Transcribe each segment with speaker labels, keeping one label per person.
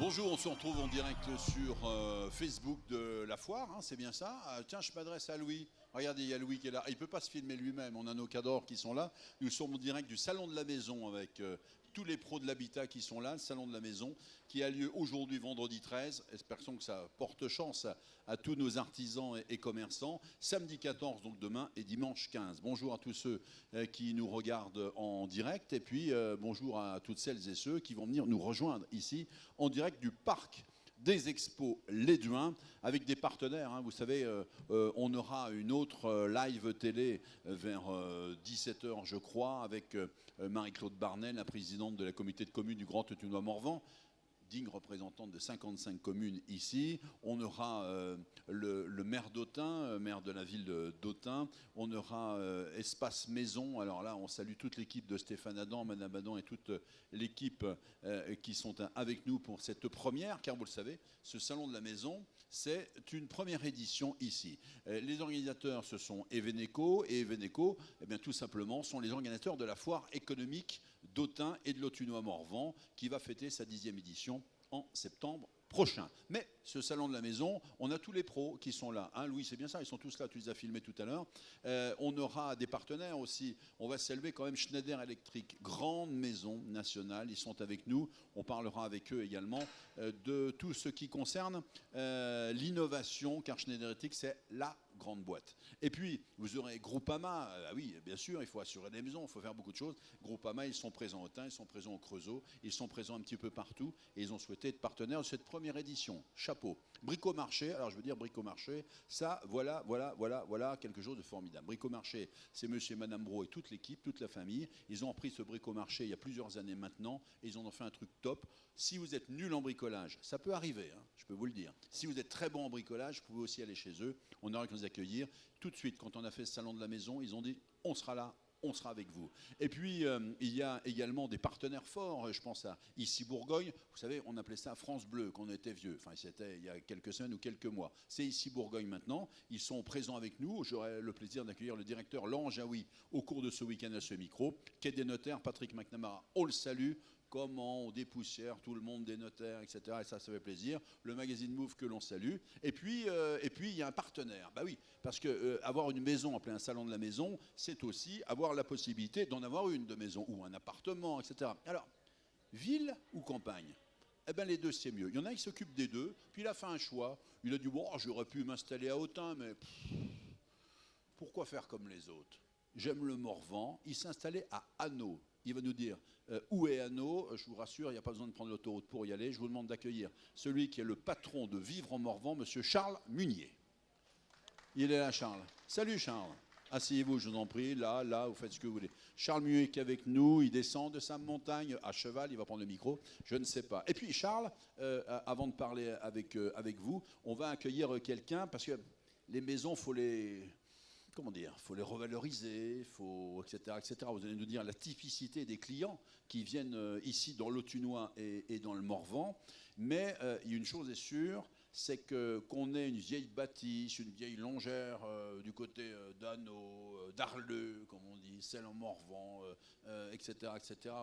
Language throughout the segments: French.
Speaker 1: Bonjour, on se retrouve en direct sur Facebook de la foire, hein, c'est bien ça. Tiens, je m'adresse à Louis. Regardez, il y a Louis qui est là. Il ne peut pas se filmer lui-même, on a nos cadors qui sont là. Nous sommes en direct du Salon de la Maison avec tous les pros de l'habitat qui sont là, le Salon de la Maison, qui a lieu aujourd'hui, vendredi 13. Espérons que ça porte chance à tous nos artisans et commerçants. Samedi 14, donc demain, et dimanche 15. Bonjour à tous ceux qui nous regardent en direct. Et puis, bonjour à toutes celles et ceux qui vont venir nous rejoindre ici en direct du parc des expos Les Duins avec des partenaires. Hein. Vous savez, on aura une autre live télé vers 17h, je crois, avec Marie-Claude Barnet, la présidente de la communauté de communes du Grand Autunois-Morvan, digne représentante de 55 communes ici. On aura le maire d'Autun, maire de la ville d'Autun. On aura Espace Maison. Alors là, on salue toute l'équipe de Stéphane Adam, Madame Adam et toute l'équipe qui sont avec nous pour cette première, car vous le savez, ce Salon de la Maison, c'est une première édition ici. Les organisateurs, ce sont Eveneco, et Eveneco, eh bien, tout simplement, sont les organisateurs de la foire économique d'Autun et de l'Autunois-Morvan, qui va fêter sa 10e édition en septembre prochain. Mais ce Salon de la Maison, on a tous les pros qui sont là. Hein, Louis, c'est bien ça, ils sont tous là, tu les as filmés tout à l'heure. On aura des partenaires aussi. On va saluer quand même Schneider Electric, grande maison nationale. Ils sont avec nous. On parlera avec eux également de tout ce qui concerne l'innovation, car Schneider Electric, c'est la grande boîte. Et puis, vous aurez Groupama. Ah oui, bien sûr, il faut assurer des maisons, il faut faire beaucoup de choses. Groupama, ils sont présents au Autun, ils sont présents au Creusot, ils sont présents un petit peu partout et ils ont souhaité être partenaires de cette première édition. Chapeau. Bricomarché, alors je veux dire Bricomarché, ça, voilà quelque chose de formidable. Bricomarché, c'est monsieur et madame Bro et toute l'équipe, toute la famille. Ils ont repris ce Bricomarché il y a plusieurs années maintenant et ils en ont fait un truc top. Si vous êtes nul en bricolage, ça peut arriver, hein, je peux vous le dire. Si vous êtes très bon en bricolage, vous pouvez aussi aller chez eux. On aura que nous accueillir. Tout de suite, quand on a fait ce Salon de la Maison, ils ont dit on sera là, on sera avec vous. Et puis, il y a également des partenaires forts. Je pense à Ici Bourgogne. Vous savez, on appelait ça France Bleu quand on était vieux. Enfin, c'était il y a quelques semaines ou quelques mois. C'est Ici Bourgogne maintenant. Ils sont présents avec nous. J'aurai le plaisir d'accueillir le directeur Laurent Jaoui au cours de ce week-end à ce micro. Quai des notaires, Patrick McNamara, on le salue. Comment on dépoussière tout le monde des notaires, etc. Et ça fait plaisir. Le magazine Move que l'on salue. Et puis, il y a un partenaire. Bah oui, parce que avoir une maison appelée un salon de la maison, c'est aussi avoir la possibilité d'en avoir une de maison ou un appartement, etc. Alors, ville ou campagne? Eh bien, les deux, c'est mieux. Il y en a qui s'occupent des deux, puis il a fait un choix. Il a dit, bon, j'aurais pu m'installer à Autun, mais pourquoi faire comme les autres? J'aime le Morvan. Il s'est installé à Hanau. Il va nous dire où est Hanau. Je vous rassure, il n'y a pas besoin de prendre l'autoroute pour y aller. Je vous demande d'accueillir celui qui est le patron de Vivre en Morvan, monsieur Charles Munier. Il est là, Charles. Salut, Charles. Asseyez-vous, je vous en prie. Là, vous faites ce que vous voulez. Charles Munier qui est avec nous. Il descend de sa montagne à cheval. Il va prendre le micro. Je ne sais pas. Et puis, Charles, avant de parler avec vous, on va accueillir quelqu'un parce que les maisons, faut les revaloriser, etc. Vous allez nous dire la typicité des clients qui viennent ici dans l'Autunois et dans le Morvan. Mais une chose est sûre, c'est qu'on ait une vieille bâtisse, une vieille longère du côté d'Hanau, d'Arleux, comme on dit, celle en Morvan, etc.,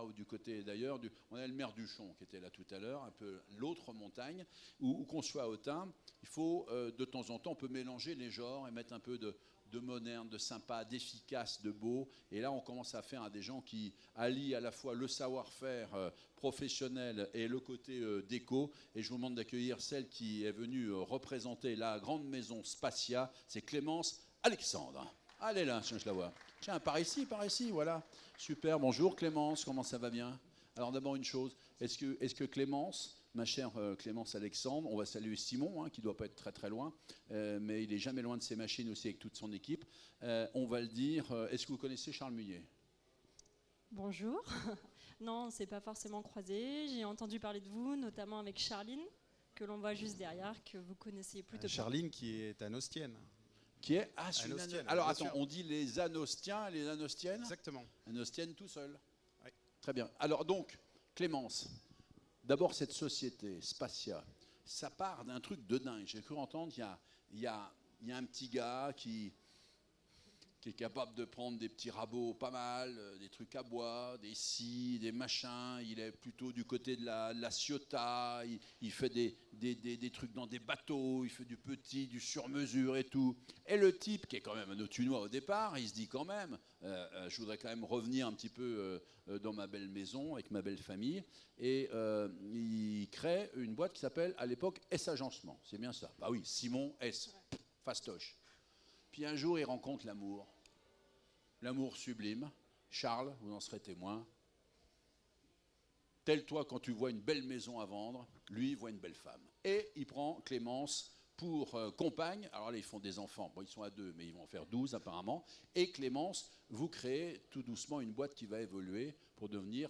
Speaker 1: ou du côté d'ailleurs, on a le maire Duchon qui était là tout à l'heure, un peu l'autre montagne, où qu'on soit à Autun, il faut de temps en temps, on peut mélanger les genres et mettre un peu de moderne, de sympa, d'efficace, de beau. Et là, on commence à faire à des gens qui allient à la fois le savoir-faire professionnel et le côté déco. Et je vous demande d'accueillir celle qui est venue représenter la grande maison Spatia. C'est Clémence Alexandre. Allez là, je la vois. Tiens, par ici, voilà. Super, bonjour Clémence, comment ça va bien? Alors d'abord une chose, est-ce que Clémence, ma chère Clémence Alexandre, on va saluer Simon, hein, qui ne doit pas être très très loin, mais il n'est jamais loin de ses machines aussi avec toute son équipe. On va le dire, est-ce que vous connaissez Charles Munier?
Speaker 2: Bonjour. Non, on ne s'est pas forcément croisés. J'ai entendu parler de vous, notamment avec Charline, que l'on voit juste derrière, que vous connaissez plutôt bien.
Speaker 3: Charline qui est anostienne.
Speaker 1: Qui est
Speaker 3: Anostienne.
Speaker 1: Alors attends, on dit les anostiens et les anostiennes?
Speaker 3: Exactement.
Speaker 1: Anostiennes tout seul.
Speaker 3: Oui.
Speaker 1: Très bien. Alors donc, Clémence, d'abord cette société, Spatia, ça part d'un truc de dingue. J'ai cru entendre, il y a un petit gars qui qui est capable de prendre des petits rabots pas mal, des trucs à bois, des scies, des machins. Il est plutôt du côté de la Ciotat. Il fait des trucs dans des bateaux. Il fait du petit, du sur-mesure et tout. Et le type, qui est quand même un Autunois au départ, il se dit quand même, je voudrais quand même revenir un petit peu dans ma belle maison, avec ma belle famille. Et il crée une boîte qui s'appelle, à l'époque, S Agencement. C'est bien ça. Bah oui, Simon S. Fastoche. Puis un jour, il rencontre l'amour. L'amour sublime. Charles, vous en serez témoin. Tel toi, quand tu vois une belle maison à vendre, lui, il voit une belle femme. Et il prend Clémence pour compagne. Alors là, ils font des enfants. Bon, ils sont à 2, mais ils vont en faire 12 apparemment. Et Clémence, vous créez tout doucement une boîte qui va évoluer pour devenir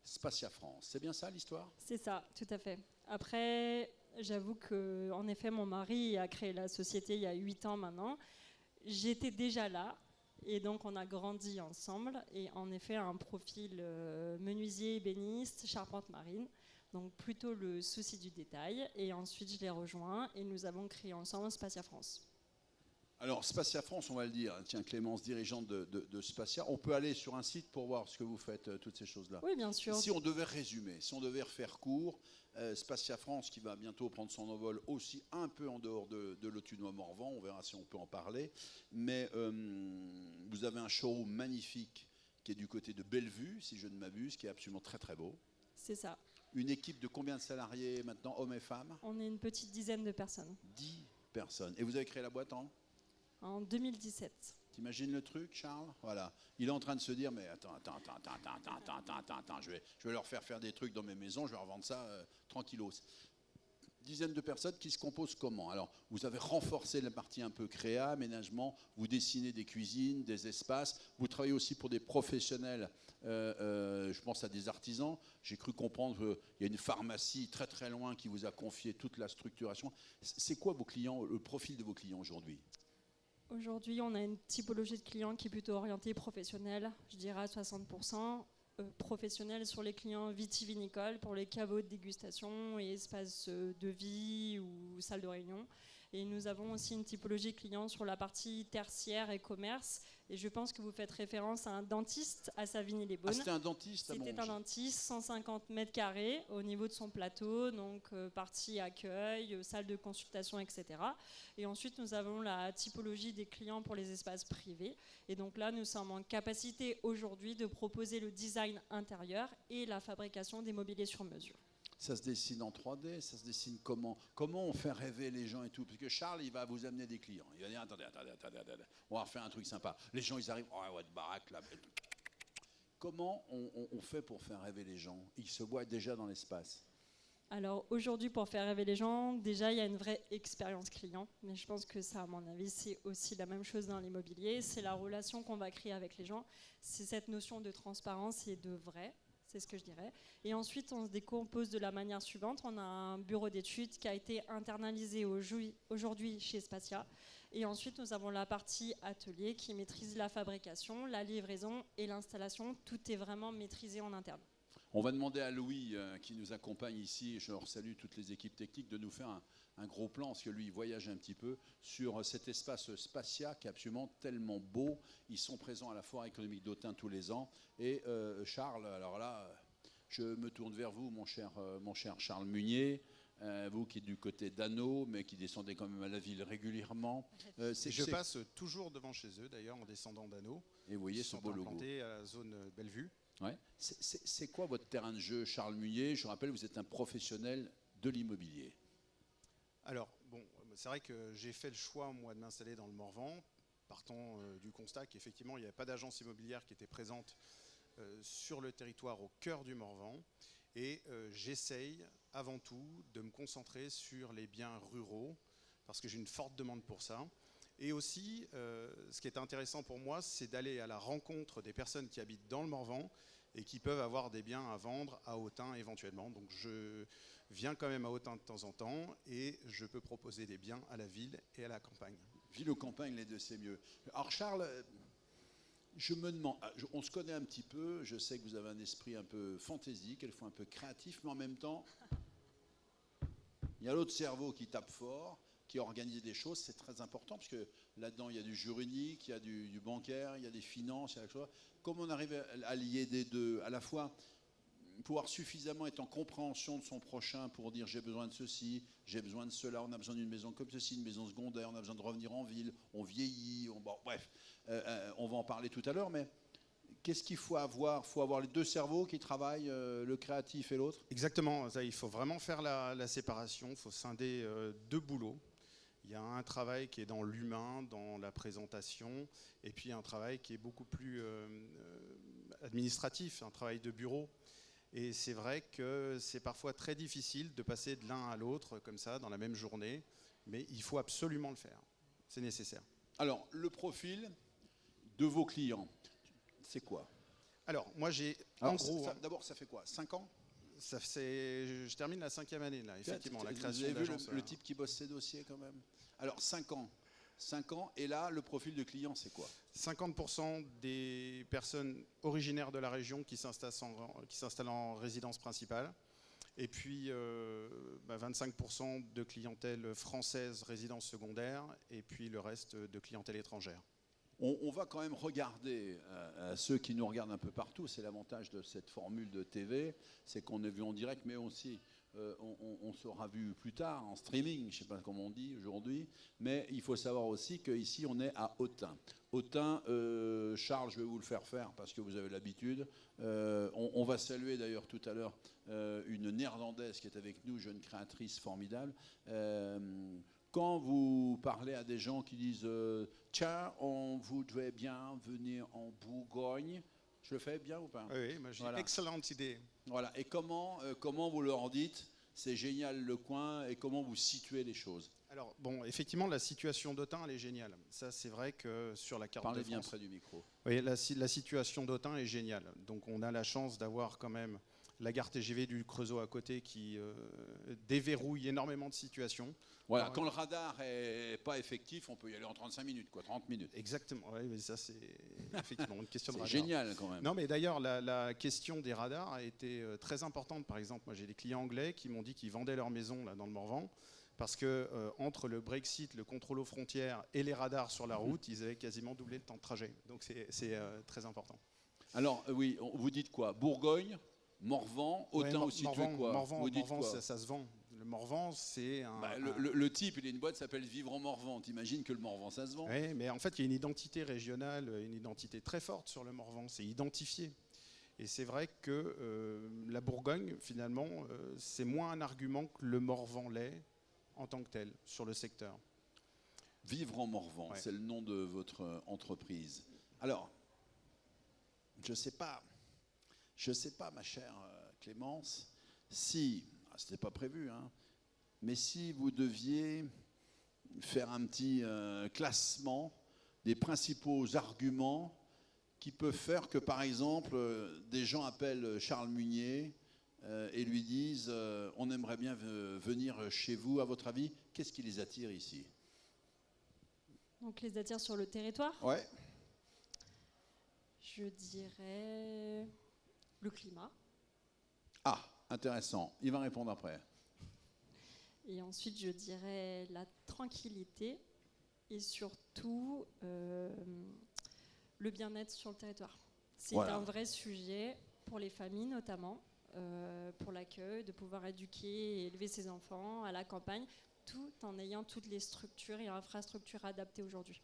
Speaker 1: Spacia France. C'est bien ça l'histoire?
Speaker 2: C'est ça, tout à fait. Après, j'avoue que, en effet, mon mari a créé la société il y a 8 ans maintenant. J'étais déjà là. Et donc, on a grandi ensemble. Et en effet, un profil menuisier, ébéniste, charpente marine. Donc, plutôt le souci du détail. Et ensuite, je l'ai rejoint et nous avons créé ensemble Spacia France.
Speaker 1: Alors, Spacia France, on va le dire. Tiens, Clémence, dirigeante de Spacia. On peut aller sur un site pour voir ce que vous faites, toutes ces choses-là.
Speaker 2: Oui, bien sûr.
Speaker 1: Si on devait résumer, si on devait refaire court, Spacia France, qui va bientôt prendre son envol aussi un peu en dehors de l'Autunois-Morvan, on verra si on peut en parler. Mais vous avez un showroom magnifique qui est du côté de Bellevue, si je ne m'abuse, qui est absolument très très beau.
Speaker 2: C'est ça.
Speaker 1: Une équipe de combien de salariés maintenant, hommes et femmes?
Speaker 2: On est une petite dizaine de personnes.
Speaker 1: 10 personnes. Et vous avez créé la boîte
Speaker 2: en 2017.
Speaker 1: T'imagines le truc, Charles? Voilà. Il est en train de se dire, mais attends, je vais leur faire des trucs dans mes maisons, je vais leur vendre ça tranquillos. Dizaines de personnes qui se composent comment? Alors, vous avez renforcé la partie un peu créa, aménagement, vous dessinez des cuisines, des espaces, vous travaillez aussi pour des professionnels, je pense à des artisans. J'ai cru comprendre qu'il y a une pharmacie très très loin qui vous a confié toute la structuration. C'est quoi vos clients, le profil de vos clients aujourd'hui?
Speaker 2: Aujourd'hui, on a une typologie de clients qui est plutôt orientée professionnelle, je dirais à 60%. Professionnels sur les clients vitivinicoles, pour les caveaux de dégustation et espaces de vie ou salles de réunion. Et nous avons aussi une typologie client sur la partie tertiaire et commerce. Et je pense que vous faites référence à un dentiste à Savigny-les-Beaunes.
Speaker 1: Ah, c'était un dentiste?
Speaker 2: C'était un dentiste, 150 mètres carrés au niveau de son plateau, donc partie accueil, salle de consultation, etc. Et ensuite, nous avons la typologie des clients pour les espaces privés. Et donc là, nous sommes en capacité aujourd'hui de proposer le design intérieur et la fabrication des mobiliers sur mesure.
Speaker 1: Ça se dessine en 3D, ça se dessine comment? Comment on fait rêver les gens et tout? Parce que Charles, il va vous amener des clients. Il va dire, attendez, on va refaire un truc sympa. Les gens, ils arrivent, oh, votre baraque, là. Comment on fait pour faire rêver les gens? Ils se voient déjà dans l'espace.
Speaker 2: Alors aujourd'hui, pour faire rêver les gens, déjà, il y a une vraie expérience client. Mais je pense que ça, à mon avis, c'est aussi la même chose dans l'immobilier. C'est la relation qu'on va créer avec les gens. C'est cette notion de transparence et de vrai. C'est ce que je dirais. Et ensuite, on se décompose de la manière suivante. On a un bureau d'études qui a été internalisé aujourd'hui chez Spacia. Et ensuite, nous avons la partie atelier qui maîtrise la fabrication, la livraison et l'installation. Tout est vraiment maîtrisé en interne.
Speaker 1: On va demander à Louis, qui nous accompagne ici, et je leur salue toutes les équipes techniques, de nous faire un gros plan, parce que lui, il voyage un petit peu, sur cet espace Spacia qui est absolument tellement beau. Ils sont présents à la Foire économique d'Autun tous les ans. Et Charles, alors là, je me tourne vers vous, mon cher Charles Munier, vous qui êtes du côté d'Anneau, mais qui descendez quand même à la ville régulièrement.
Speaker 3: Je passe toujours devant chez eux, d'ailleurs, en descendant d'Anneau.
Speaker 1: Et vous voyez ce beau logo.
Speaker 3: Implantés à la zone Bellevue.
Speaker 1: Ouais. C'est quoi votre terrain de jeu, Charles Munier? Je rappelle, vous êtes un professionnel de l'immobilier.
Speaker 3: Alors, bon, c'est vrai que j'ai fait le choix, moi, de m'installer dans le Morvan, partant du constat qu'effectivement, il n'y avait pas d'agence immobilière qui était présente sur le territoire au cœur du Morvan. Et j'essaye, avant tout, de me concentrer sur les biens ruraux, parce que j'ai une forte demande pour ça. Et aussi, ce qui est intéressant pour moi, c'est d'aller à la rencontre des personnes qui habitent dans le Morvan et qui peuvent avoir des biens à vendre à Autun éventuellement. Donc je viens quand même à Autun de temps en temps et je peux proposer des biens à la ville et à la campagne.
Speaker 1: Ville ou campagne, les deux, c'est mieux. Alors Charles, je me demande, on se connaît un petit peu, je sais que vous avez un esprit un peu fantaisie, quelquefois un peu créatif, mais en même temps, il y a l'autre cerveau qui tape fort. qui organise des choses, c'est très important, parce que là-dedans, il y a du juridique, il y a du bancaire, il y a des finances, il y a la chose. Comment on arrive à lier des deux, à la fois pouvoir suffisamment être en compréhension de son prochain pour dire j'ai besoin de ceci, j'ai besoin de cela, on a besoin d'une maison comme ceci, une maison secondaire, on a besoin de revenir en ville, on vieillit, bon, bref, on va en parler tout à l'heure, mais qu'est-ce qu'il faut avoir? Il faut avoir les deux cerveaux qui travaillent, le créatif et l'autre?
Speaker 3: Exactement, ça, il faut vraiment faire la séparation, il faut scinder deux boulots. Il y a un travail qui est dans l'humain, dans la présentation, et puis un travail qui est beaucoup plus administratif, un travail de bureau. Et c'est vrai que c'est parfois très difficile de passer de l'un à l'autre comme ça dans la même journée, mais il faut absolument le faire, c'est nécessaire.
Speaker 1: Alors, le profil de vos clients, c'est quoi?
Speaker 3: Alors, moi j'ai
Speaker 1: en
Speaker 3: gros...
Speaker 1: D'abord, ça fait quoi? 5 ans?
Speaker 3: Je termine la 5e année, là, effectivement, la création
Speaker 1: Vous avez vu
Speaker 3: d'agence.
Speaker 1: le type qui bosse ses dossiers quand même? Alors, 5 ans. 5 ans, et là, le profil de client, c'est quoi?
Speaker 3: 50% des personnes originaires de la région qui s'installent en résidence principale, et puis 25% de clientèle française résidence secondaire, et puis le reste de clientèle étrangère.
Speaker 1: On va quand même regarder ceux qui nous regardent un peu partout. C'est l'avantage de cette formule de TV, c'est qu'on est vu en direct, mais aussi on sera vu plus tard en streaming, je ne sais pas comment on dit aujourd'hui, mais il faut savoir aussi qu'ici on est à Autun. Autun, Charles, je vais vous le faire parce que vous avez l'habitude. On va saluer d'ailleurs tout à l'heure une néerlandaise qui est avec nous, jeune créatrice formidable. Quand vous parlez à des gens qui disent tiens, on voudrait bien venir en Bourgogne, je le fais bien ou pas?
Speaker 3: Oui, moi j'ai une excellente idée.
Speaker 1: Voilà. Et comment vous leur dites c'est génial le coin, et comment vous situez les choses?
Speaker 3: Alors bon, effectivement, la situation d'Autun, elle est géniale. Ça, c'est vrai que sur la carte
Speaker 1: Parlez
Speaker 3: de France,
Speaker 1: bien près du micro.
Speaker 3: Oui, la situation d'Autun est géniale. Donc on a la chance d'avoir quand même la gare TGV du Creusot à côté qui déverrouille énormément de situations.
Speaker 1: Voilà,
Speaker 3: alors,
Speaker 1: quand le radar n'est pas effectif, on peut y aller en 35 minutes, quoi, 30 minutes.
Speaker 3: Exactement, oui, mais ça c'est effectivement une question de radar.
Speaker 1: C'est génial quand même.
Speaker 3: Non, mais d'ailleurs, la question des radars a été très importante. Par exemple, moi j'ai des clients anglais qui m'ont dit qu'ils vendaient leur maison là, dans le Morvan, parce que entre le Brexit, le contrôle aux frontières et les radars sur la route, ils avaient quasiment doublé le temps de trajet. Donc c'est très important.
Speaker 1: Alors oui, vous dites quoi? Bourgogne, Morvan, Autun, vous situez quoi?
Speaker 3: Morvan,
Speaker 1: vous dites
Speaker 3: Morvan
Speaker 1: quoi?
Speaker 3: ça se vend. Le Morvan, c'est
Speaker 1: le type, il a une boîte qui s'appelle Vivre en Morvan. T'imagines que le Morvan, ça se vend?
Speaker 3: Oui, mais en fait, il y a une identité régionale, une identité très forte sur le Morvan. C'est identifié. Et c'est vrai que la Bourgogne, finalement, c'est moins un argument que le Morvan l'est en tant que tel sur le secteur.
Speaker 1: Vivre en Morvan, ouais. C'est le nom de votre entreprise. Alors, je sais pas, ma chère Clémence, si, c'était pas prévu, hein, mais si vous deviez faire un petit classement des principaux arguments qui peuvent faire que, par exemple, des gens appellent Charles Munier et lui disent on aimerait bien venir chez vous, à votre avis, qu'est-ce qui les attire ici?
Speaker 2: Donc les attire sur le territoire?
Speaker 1: Ouais.
Speaker 2: Je dirais le climat.
Speaker 1: Ah, intéressant. Il va répondre après.
Speaker 2: Et ensuite, je dirais la tranquillité et surtout le bien-être sur le territoire. C'est un vrai sujet pour les familles notamment, pour l'accueil, de pouvoir éduquer et élever ses enfants à la campagne, tout en ayant toutes les structures et infrastructures adaptées aujourd'hui.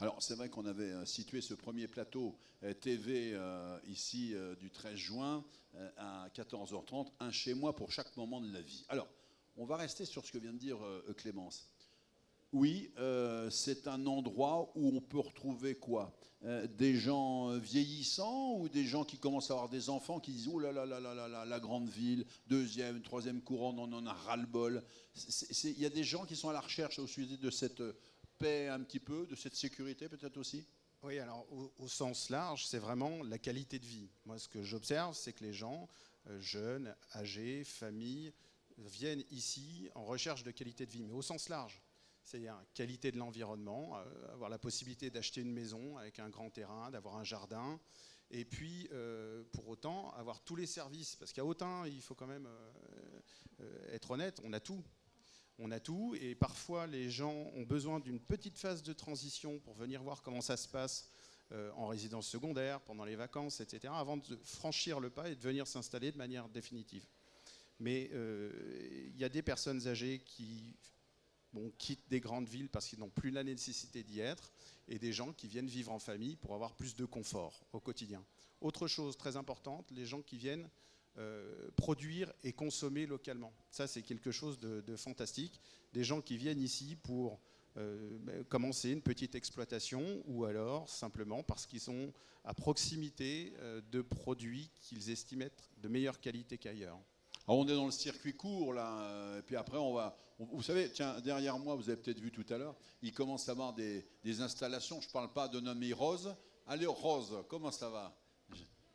Speaker 1: Alors c'est vrai qu'on avait situé ce premier plateau TV ici du 13 juin à 14h30, un chez moi pour chaque moment de la vie. Alors on va rester sur ce que vient de dire Clémence. Oui, c'est un endroit où on peut retrouver quoi? Des gens vieillissants ou des gens qui commencent à avoir des enfants qui disent « Oh là là là là là là, la grande ville, deuxième, troisième couronne, on en a ras-le-bol ». Il y a des gens qui sont à la recherche au sujet de cette paix un petit peu, de cette sécurité peut-être aussi?
Speaker 3: Oui, alors au sens large, c'est vraiment la qualité de vie. Moi, ce que j'observe, c'est que les gens, jeunes, âgés, familles, viennent ici en recherche de qualité de vie, mais au sens large. C'est-à-dire qualité de l'environnement, avoir la possibilité d'acheter une maison avec un grand terrain, d'avoir un jardin, et puis pour autant avoir tous les services. Parce qu'à Autun, il faut quand même être honnête, on a tout. On a tout, et parfois les gens ont besoin d'une petite phase de transition pour venir voir comment ça se passe en résidence secondaire, pendant les vacances, etc., avant de franchir le pas et de venir s'installer de manière définitive. Mais il y a des personnes âgées qui quittent des grandes villes parce qu'ils n'ont plus la nécessité d'y être, et des gens qui viennent vivre en famille pour avoir plus de confort au quotidien. Autre chose très importante, les gens qui viennent produire et consommer localement. Ça, c'est quelque chose de fantastique. Des gens qui viennent ici pour commencer une petite exploitation, ou alors simplement parce qu'ils sont à proximité de produits qu'ils estiment être de meilleure qualité qu'ailleurs.
Speaker 1: Alors on est dans le circuit court là, et puis après vous savez, tiens, derrière moi, vous avez peut-être vu tout à l'heure, il commence à y avoir des installations. Je ne parle pas de nommer Rose. Allez, Rose, comment ça va?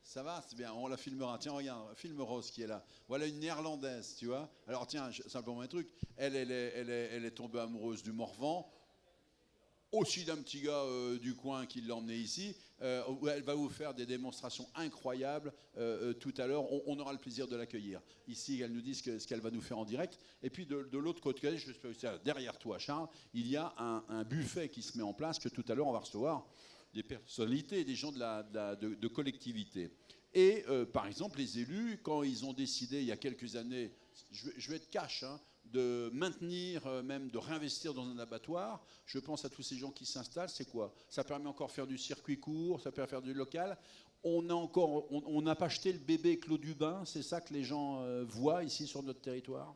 Speaker 1: Ça va, c'est bien, on la filmera. Tiens, regarde, filme Rose qui est là. Voilà une néerlandaise, tu vois. Alors tiens, simplement un truc, elle est tombée amoureuse du Morvan, aussi d'un petit gars du coin qui l'a emmené ici. Elle va vous faire des démonstrations incroyables tout à l'heure. On aura le plaisir de l'accueillir. Ici, elle nous dit ce qu'elle va nous faire en direct. Et puis de l'autre côté, derrière toi, Charles, il y a un buffet qui se met en place, que tout à l'heure, on va recevoir des personnalités, des gens de collectivité. Et par exemple, les élus, quand ils ont décidé, il y a quelques années, je vais être cash, hein, de maintenir, même de réinvestir dans un abattoir, je pense à tous ces gens qui s'installent, c'est quoi? Ça permet encore de faire du circuit court, ça permet de faire du local. On n'a pas acheté le bébé Claude Dubin, c'est ça que les gens voient ici sur notre territoire?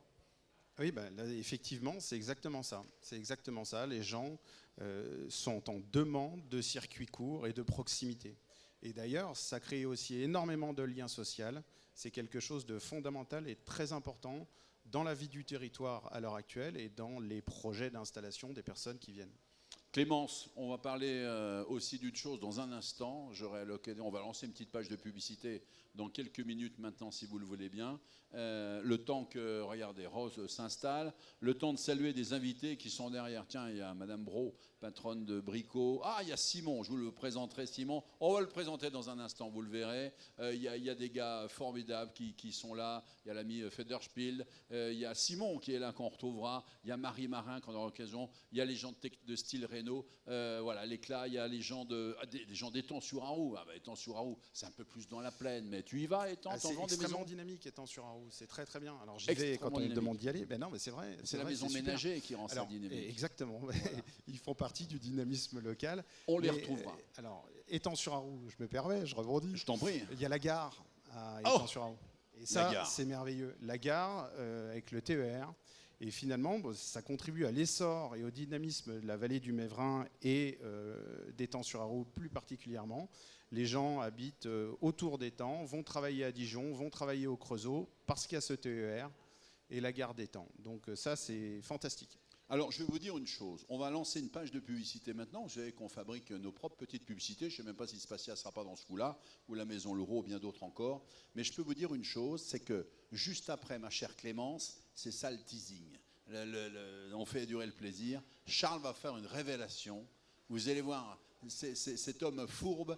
Speaker 3: Oui, ben, là, effectivement, c'est exactement ça. C'est exactement ça. Les gens sont en demande de circuits courts et de proximité. Et d'ailleurs, ça crée aussi énormément de liens sociaux. C'est quelque chose de fondamental et très important dans la vie du territoire à l'heure actuelle et dans les projets d'installation des personnes qui viennent.
Speaker 1: Clémence, on va parler aussi d'une chose dans un instant. On va lancer une petite page de publicité dans quelques minutes maintenant, si vous le voulez bien. Le temps que, regardez, Rose s'installe, le temps de saluer des invités qui sont derrière. Tiens, il y a Madame Brault, patronne de Brico. Ah, il y a Simon, je vous le présenterai, Simon. On va le présenter dans un instant, vous le verrez. Il y a des gars formidables qui sont là. Il y a l'ami Federspiel. Il y a Simon qui est là, qu'on retrouvera. Il y a Marie Marin, qu'on aura l'occasion. Il y a les gens de style Renault. Voilà, l'éclat. Il y a les gens d'Étang-sur-Arroux. Ah, bah, Étang-sur-Arroux, c'est un peu plus dans la plaine, mais tu y vas, Étang, t'en vends des maisons?
Speaker 3: C'est extrêmement dynamique, Étang-sur-Arroux. C'est très très bien. Alors j'y vais quand on me demande d'y aller. Ben non, mais c'est vrai.
Speaker 1: C'est la maison ménagère qui rend ça dynamique.
Speaker 3: Exactement. Voilà. Ils font partie du dynamisme local.
Speaker 1: On les retrouvera.
Speaker 3: Alors, Étang-sur-Arroux, je me permets, je rebondis.
Speaker 1: Je t'en prie.
Speaker 3: Il y a la gare à Étang-sur-Arroux. Et ça, c'est merveilleux. La gare avec le TER. Et finalement, ça contribue à l'essor et au dynamisme de la vallée du Mévrin et d'Étang-sur-Arroux plus particulièrement. Les gens habitent autour d'Étang, vont travailler à Dijon, vont travailler au Creusot parce qu'il y a ce TER et la gare d'Étang. Donc ça, c'est fantastique.
Speaker 1: Alors, je vais vous dire une chose. On va lancer une page de publicité maintenant. Vous savez qu'on fabrique nos propres petites publicités. Je ne sais même pas si Spatia ne sera pas dans ce coup-là, ou la Maison Leroux, ou bien d'autres encore. Mais je peux vous dire une chose, c'est que juste après, ma chère Clémence, c'est ça le teasing. On fait durer le plaisir. Charles va faire une révélation. Vous allez voir, cet homme fourbe,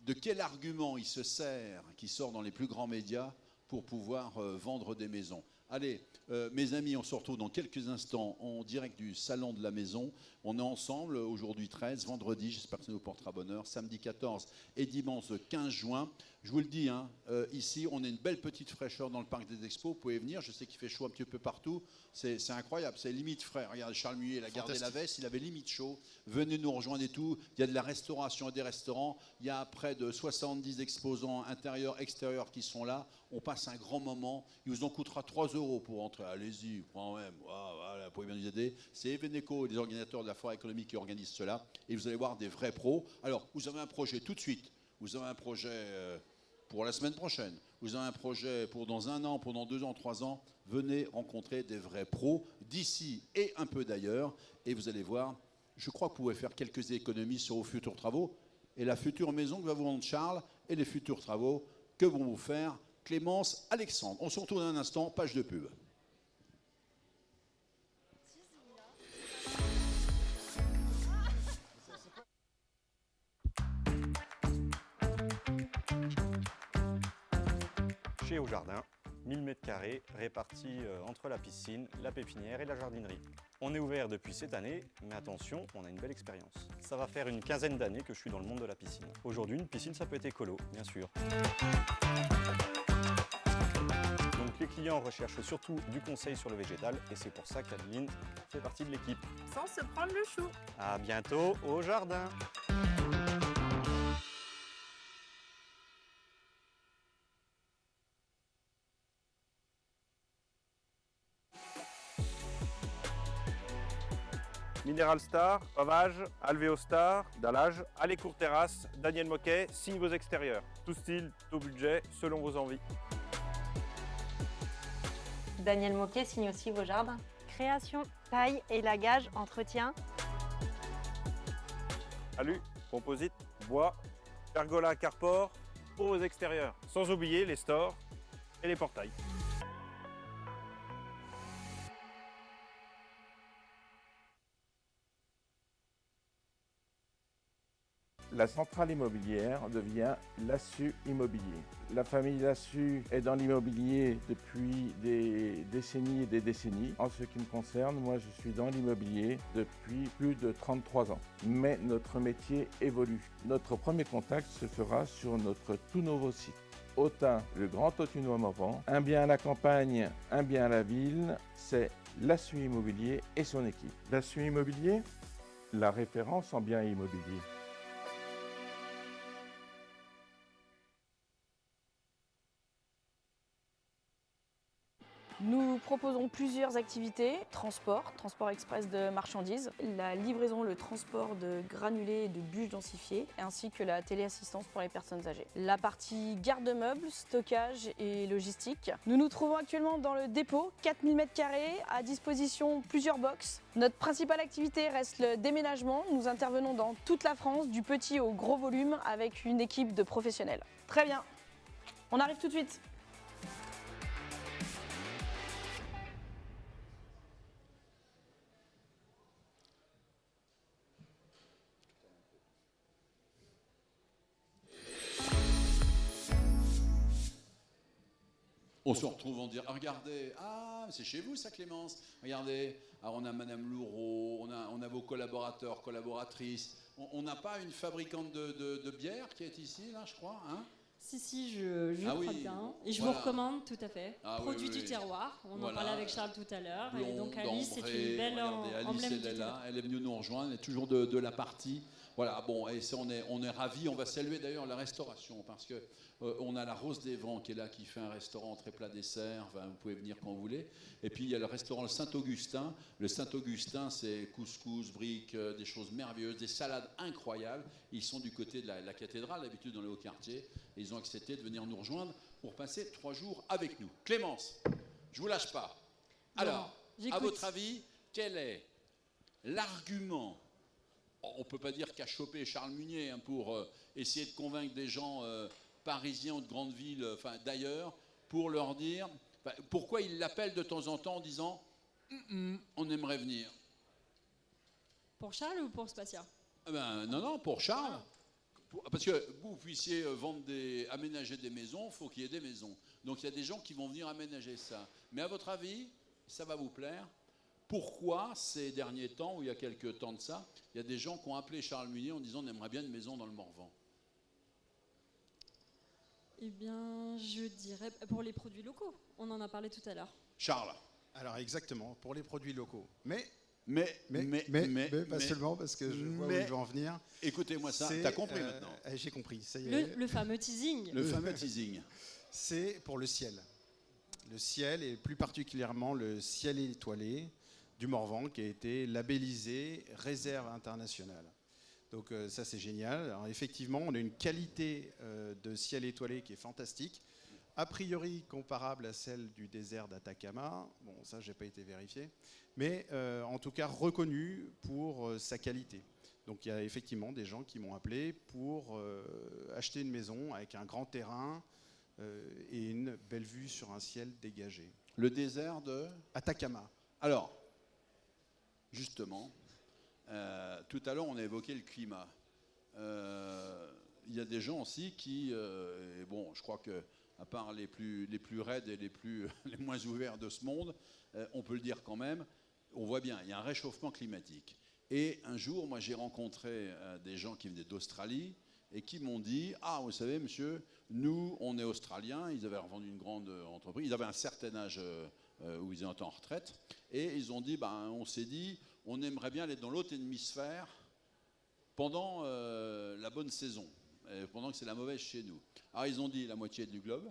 Speaker 1: de quel argument il se sert, qui sort dans les plus grands médias, pour pouvoir vendre des maisons. Allez, mes amis, on se retrouve dans quelques instants en direct du salon de la maison. On est ensemble aujourd'hui 13, vendredi, j'espère que ça nous portera bonheur, samedi 14 et dimanche 15 juin. Je vous le dis, hein, ici, on a une belle petite fraîcheur dans le parc des expos. Vous pouvez venir, je sais qu'il fait chaud un petit peu partout. C'est incroyable, c'est limite frais. Regardez, Charles Muyer, il a gardé la veste, il avait limite chaud. Venez nous rejoindre et tout. Il y a de la restauration et des restaurants. Il y a près de 70 exposants intérieurs, extérieurs qui sont là. On passe un grand moment. Il vous en coûtera 3 € pour entrer. Allez-y, quand même. Voilà, vous pouvez bien nous aider. C'est Eveneco, les organisateurs de la foire économique, qui organisent cela. Et vous allez voir des vrais pros. Alors, vous avez un projet tout de suite. Vous avez un projet pour la semaine prochaine. Vous avez un projet pour dans 1 an, pour dans 2 ans, 3 ans. Venez rencontrer des vrais pros d'ici et un peu d'ailleurs. Et vous allez voir, je crois que vous pouvez faire quelques économies sur vos futurs travaux. Et la future maison que va vous rendre Charles et les futurs travaux que vont vous faire Clémence, Alexandre. On se retrouve dans un instant, page de pub.
Speaker 4: Chez Au Jardin, 1000 m² répartis entre la piscine, la pépinière et la jardinerie. On est ouvert depuis cette année, mais attention, on a une belle expérience. Ça va faire une quinzaine d'années que je suis dans le monde de la piscine. Aujourd'hui, une piscine, ça peut être écolo, bien sûr. Donc les clients recherchent surtout du conseil sur le végétal et c'est pour ça qu'Adeline fait partie de l'équipe.
Speaker 5: Sans se prendre le chou.
Speaker 4: À bientôt au jardin.
Speaker 6: Mineral Star, Pavage, Alvéostar, Dallage, Alécourt Terrasse, Daniel Moquet, signe vos extérieurs. Tout style, tout budget, selon vos envies.
Speaker 7: Daniel Moquet signe aussi vos jardins.
Speaker 5: Création, taille, élagage, entretien.
Speaker 6: Alu, composite, bois, pergola, carport, pour vos extérieurs. Sans oublier les stores et les portails.
Speaker 8: La centrale immobilière devient Lassus Immobilier. La famille Lassus est dans l'immobilier depuis des décennies et des décennies. En ce qui me concerne, moi je suis dans l'immobilier depuis plus de 33 ans. Mais notre métier évolue. Notre premier contact se fera sur notre tout nouveau site. Autun, le Grand Autunois Morvan, un bien à la campagne, un bien à la ville, c'est Lassus Immobilier et son équipe. Lassus Immobilier, la référence en biens immobiliers.
Speaker 9: Nous proposons plusieurs activités, transport express de marchandises, la livraison, le transport de granulés et de bûches densifiées, ainsi que la téléassistance pour les personnes âgées. La partie garde-meubles, stockage et logistique. Nous nous trouvons actuellement dans le dépôt, 4000 m², à disposition plusieurs box. Notre principale activité reste le déménagement. Nous intervenons dans toute la France, du petit au gros volume, avec une équipe de professionnels. Très bien, on arrive tout de suite.
Speaker 1: On se retrouve, on dit, regardez, ah, c'est chez vous ça Clémence, regardez, alors on a Madame Loureau, on a vos collaborateurs, collaboratrices, on n'a pas une fabricante de bière qui est ici, là, je crois, hein?
Speaker 2: Si, je crois
Speaker 1: oui,
Speaker 2: bien. Et je
Speaker 1: voilà.
Speaker 2: vous recommande, tout à fait.
Speaker 1: Ah,
Speaker 2: Produit
Speaker 1: oui.
Speaker 2: du terroir, on
Speaker 1: Voilà.
Speaker 2: en parlait avec Charles tout à l'heure. Et
Speaker 1: Blonde,
Speaker 2: donc Alice, c'est
Speaker 1: ambrée,
Speaker 2: une belle
Speaker 1: regardez, Alice,
Speaker 2: emblème du
Speaker 1: elle est là,
Speaker 2: terroir.
Speaker 1: elle est venue nous rejoindre, elle est toujours de la partie. Voilà, bon, et ça, on est ravis. On va saluer d'ailleurs la restauration parce que on a la Rose des Vents qui est là, qui fait un restaurant entrée plat dessert. Enfin, vous pouvez venir quand vous voulez. Et puis il y a le restaurant le Saint-Augustin. Le Saint-Augustin, c'est couscous, briques, des choses merveilleuses, des salades incroyables. Ils sont du côté de la cathédrale, d'habitude dans le Haut-Quartier. Ils ont accepté de venir nous rejoindre pour passer 3 jours avec nous. Clémence, je vous lâche pas. Alors, à votre avis, quel est l'argument? On ne peut pas dire qu'a chopé Charles Munier hein, pour essayer de convaincre des gens parisiens ou de grandes villes, enfin d'ailleurs, pour leur dire pourquoi ils l'appellent de temps en temps en disant on aimerait venir.
Speaker 2: Pour Charles ou pour Spatia?
Speaker 1: Non, pour Charles. Parce que vous puissiez aménager des maisons, il faut qu'il y ait des maisons. Donc il y a des gens qui vont venir aménager ça. Mais à votre avis, ça va vous plaire? Pourquoi ces derniers temps, ou il y a quelques temps de ça, il y a des gens qui ont appelé Charles Munier en disant on aimerait bien une maison dans le Morvan?
Speaker 2: Eh bien, je dirais pour les produits locaux. On en a parlé tout à l'heure.
Speaker 1: Charles.
Speaker 3: Alors exactement, pour les produits locaux. Mais pas seulement parce que je vois où il veut en venir.
Speaker 1: Écoutez-moi ça, t'as compris maintenant?
Speaker 3: J'ai compris, ça y est.
Speaker 2: Le fameux teasing.
Speaker 1: Le fameux teasing.
Speaker 3: C'est pour le ciel. Le ciel, et plus particulièrement le ciel étoilé du Morvan, qui a été labellisé réserve internationale. Donc ça c'est génial. Alors, effectivement, on a une qualité de ciel étoilé qui est fantastique, a priori comparable à celle du désert d'Atacama. Bon, ça j'ai pas été vérifié, mais en tout cas reconnu pour sa qualité. Donc il y a effectivement des gens qui m'ont appelé pour acheter une maison avec un grand terrain et une belle vue sur un ciel dégagé.
Speaker 1: Le désert de
Speaker 3: Atacama.
Speaker 1: Alors, justement, tout à l'heure on a évoqué le climat. Il y a des gens aussi qui, bon, je crois que à part les plus raides et les moins ouverts de ce monde, on peut le dire quand même, on voit bien, il y a un réchauffement climatique. Et un jour, moi j'ai rencontré des gens qui venaient d'Australie et qui m'ont dit « Ah, vous savez, monsieur, nous, on est Australiens. » Ils avaient revendu une grande entreprise. Ils avaient un certain âge où ils étaient en retraite. Et ils ont dit, on s'est dit, on aimerait bien aller dans l'autre hémisphère pendant la bonne saison, pendant que c'est la mauvaise chez nous. Alors ils ont dit la moitié du globe.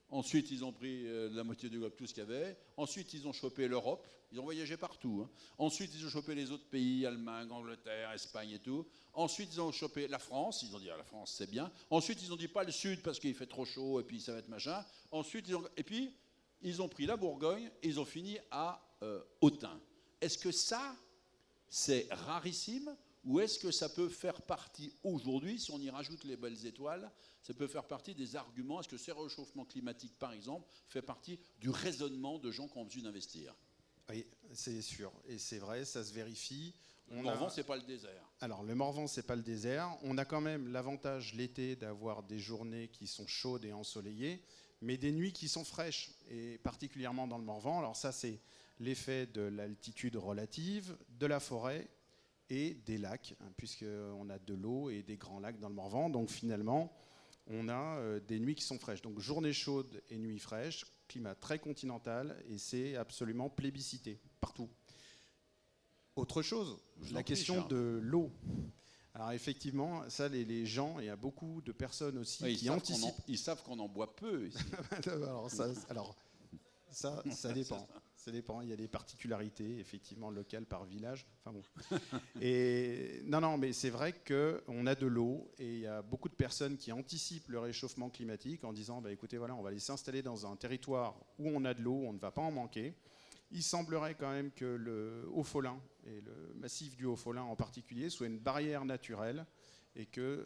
Speaker 1: Ensuite, ils ont pris la moitié du globe, tout ce qu'il y avait. Ensuite, ils ont chopé l'Europe. Ils ont voyagé partout. Hein. Ensuite, ils ont chopé les autres pays, Allemagne, Angleterre, Espagne et tout. Ensuite, ils ont chopé la France. Ils ont dit, la France, c'est bien. Ensuite, ils ont dit, pas le Sud parce qu'il fait trop chaud et puis ça va être machin. Ensuite, ils ont pris la Bourgogne et ils ont fini à Autun. Est-ce que ça, c'est rarissime ou est-ce que ça peut faire partie aujourd'hui, si on y rajoute les belles étoiles, ça peut faire partie des arguments? Est-ce que ce réchauffement climatique, par exemple, fait partie du raisonnement de gens qui ont besoin d'investir?
Speaker 3: Oui, c'est sûr. Et c'est vrai, ça se vérifie.
Speaker 1: Le Morvan, c'est pas le désert.
Speaker 3: Alors, le Morvan, c'est pas le désert. On a quand même l'avantage l'été d'avoir des journées qui sont chaudes et ensoleillées, mais des nuits qui sont fraîches, et particulièrement dans le Morvan. Alors ça, c'est l'effet de l'altitude relative, de la forêt et des lacs, hein, puisqu'on a de l'eau et des grands lacs dans le Morvan. Donc finalement, on a des nuits qui sont fraîches. Donc journée chaude et nuit fraîche, climat très continental, et c'est absolument plébiscité, partout. Autre chose, la question de l'eau. Alors effectivement, ça, les gens, il y a beaucoup de personnes aussi qui anticipent.
Speaker 1: Ils savent qu'on en boit peu ici.
Speaker 3: alors ça dépend. Ça dépend, il y a des particularités, effectivement, locales par village. Enfin bon. Et non, mais c'est vrai qu'on a de l'eau et il y a beaucoup de personnes qui anticipent le réchauffement climatique en disant, écoutez, voilà, on va aller s'installer dans un territoire où on a de l'eau, on ne va pas en manquer. Il semblerait quand même que le Haut-Folin, et le massif du Haut-Folin en particulier, soit une barrière naturelle et que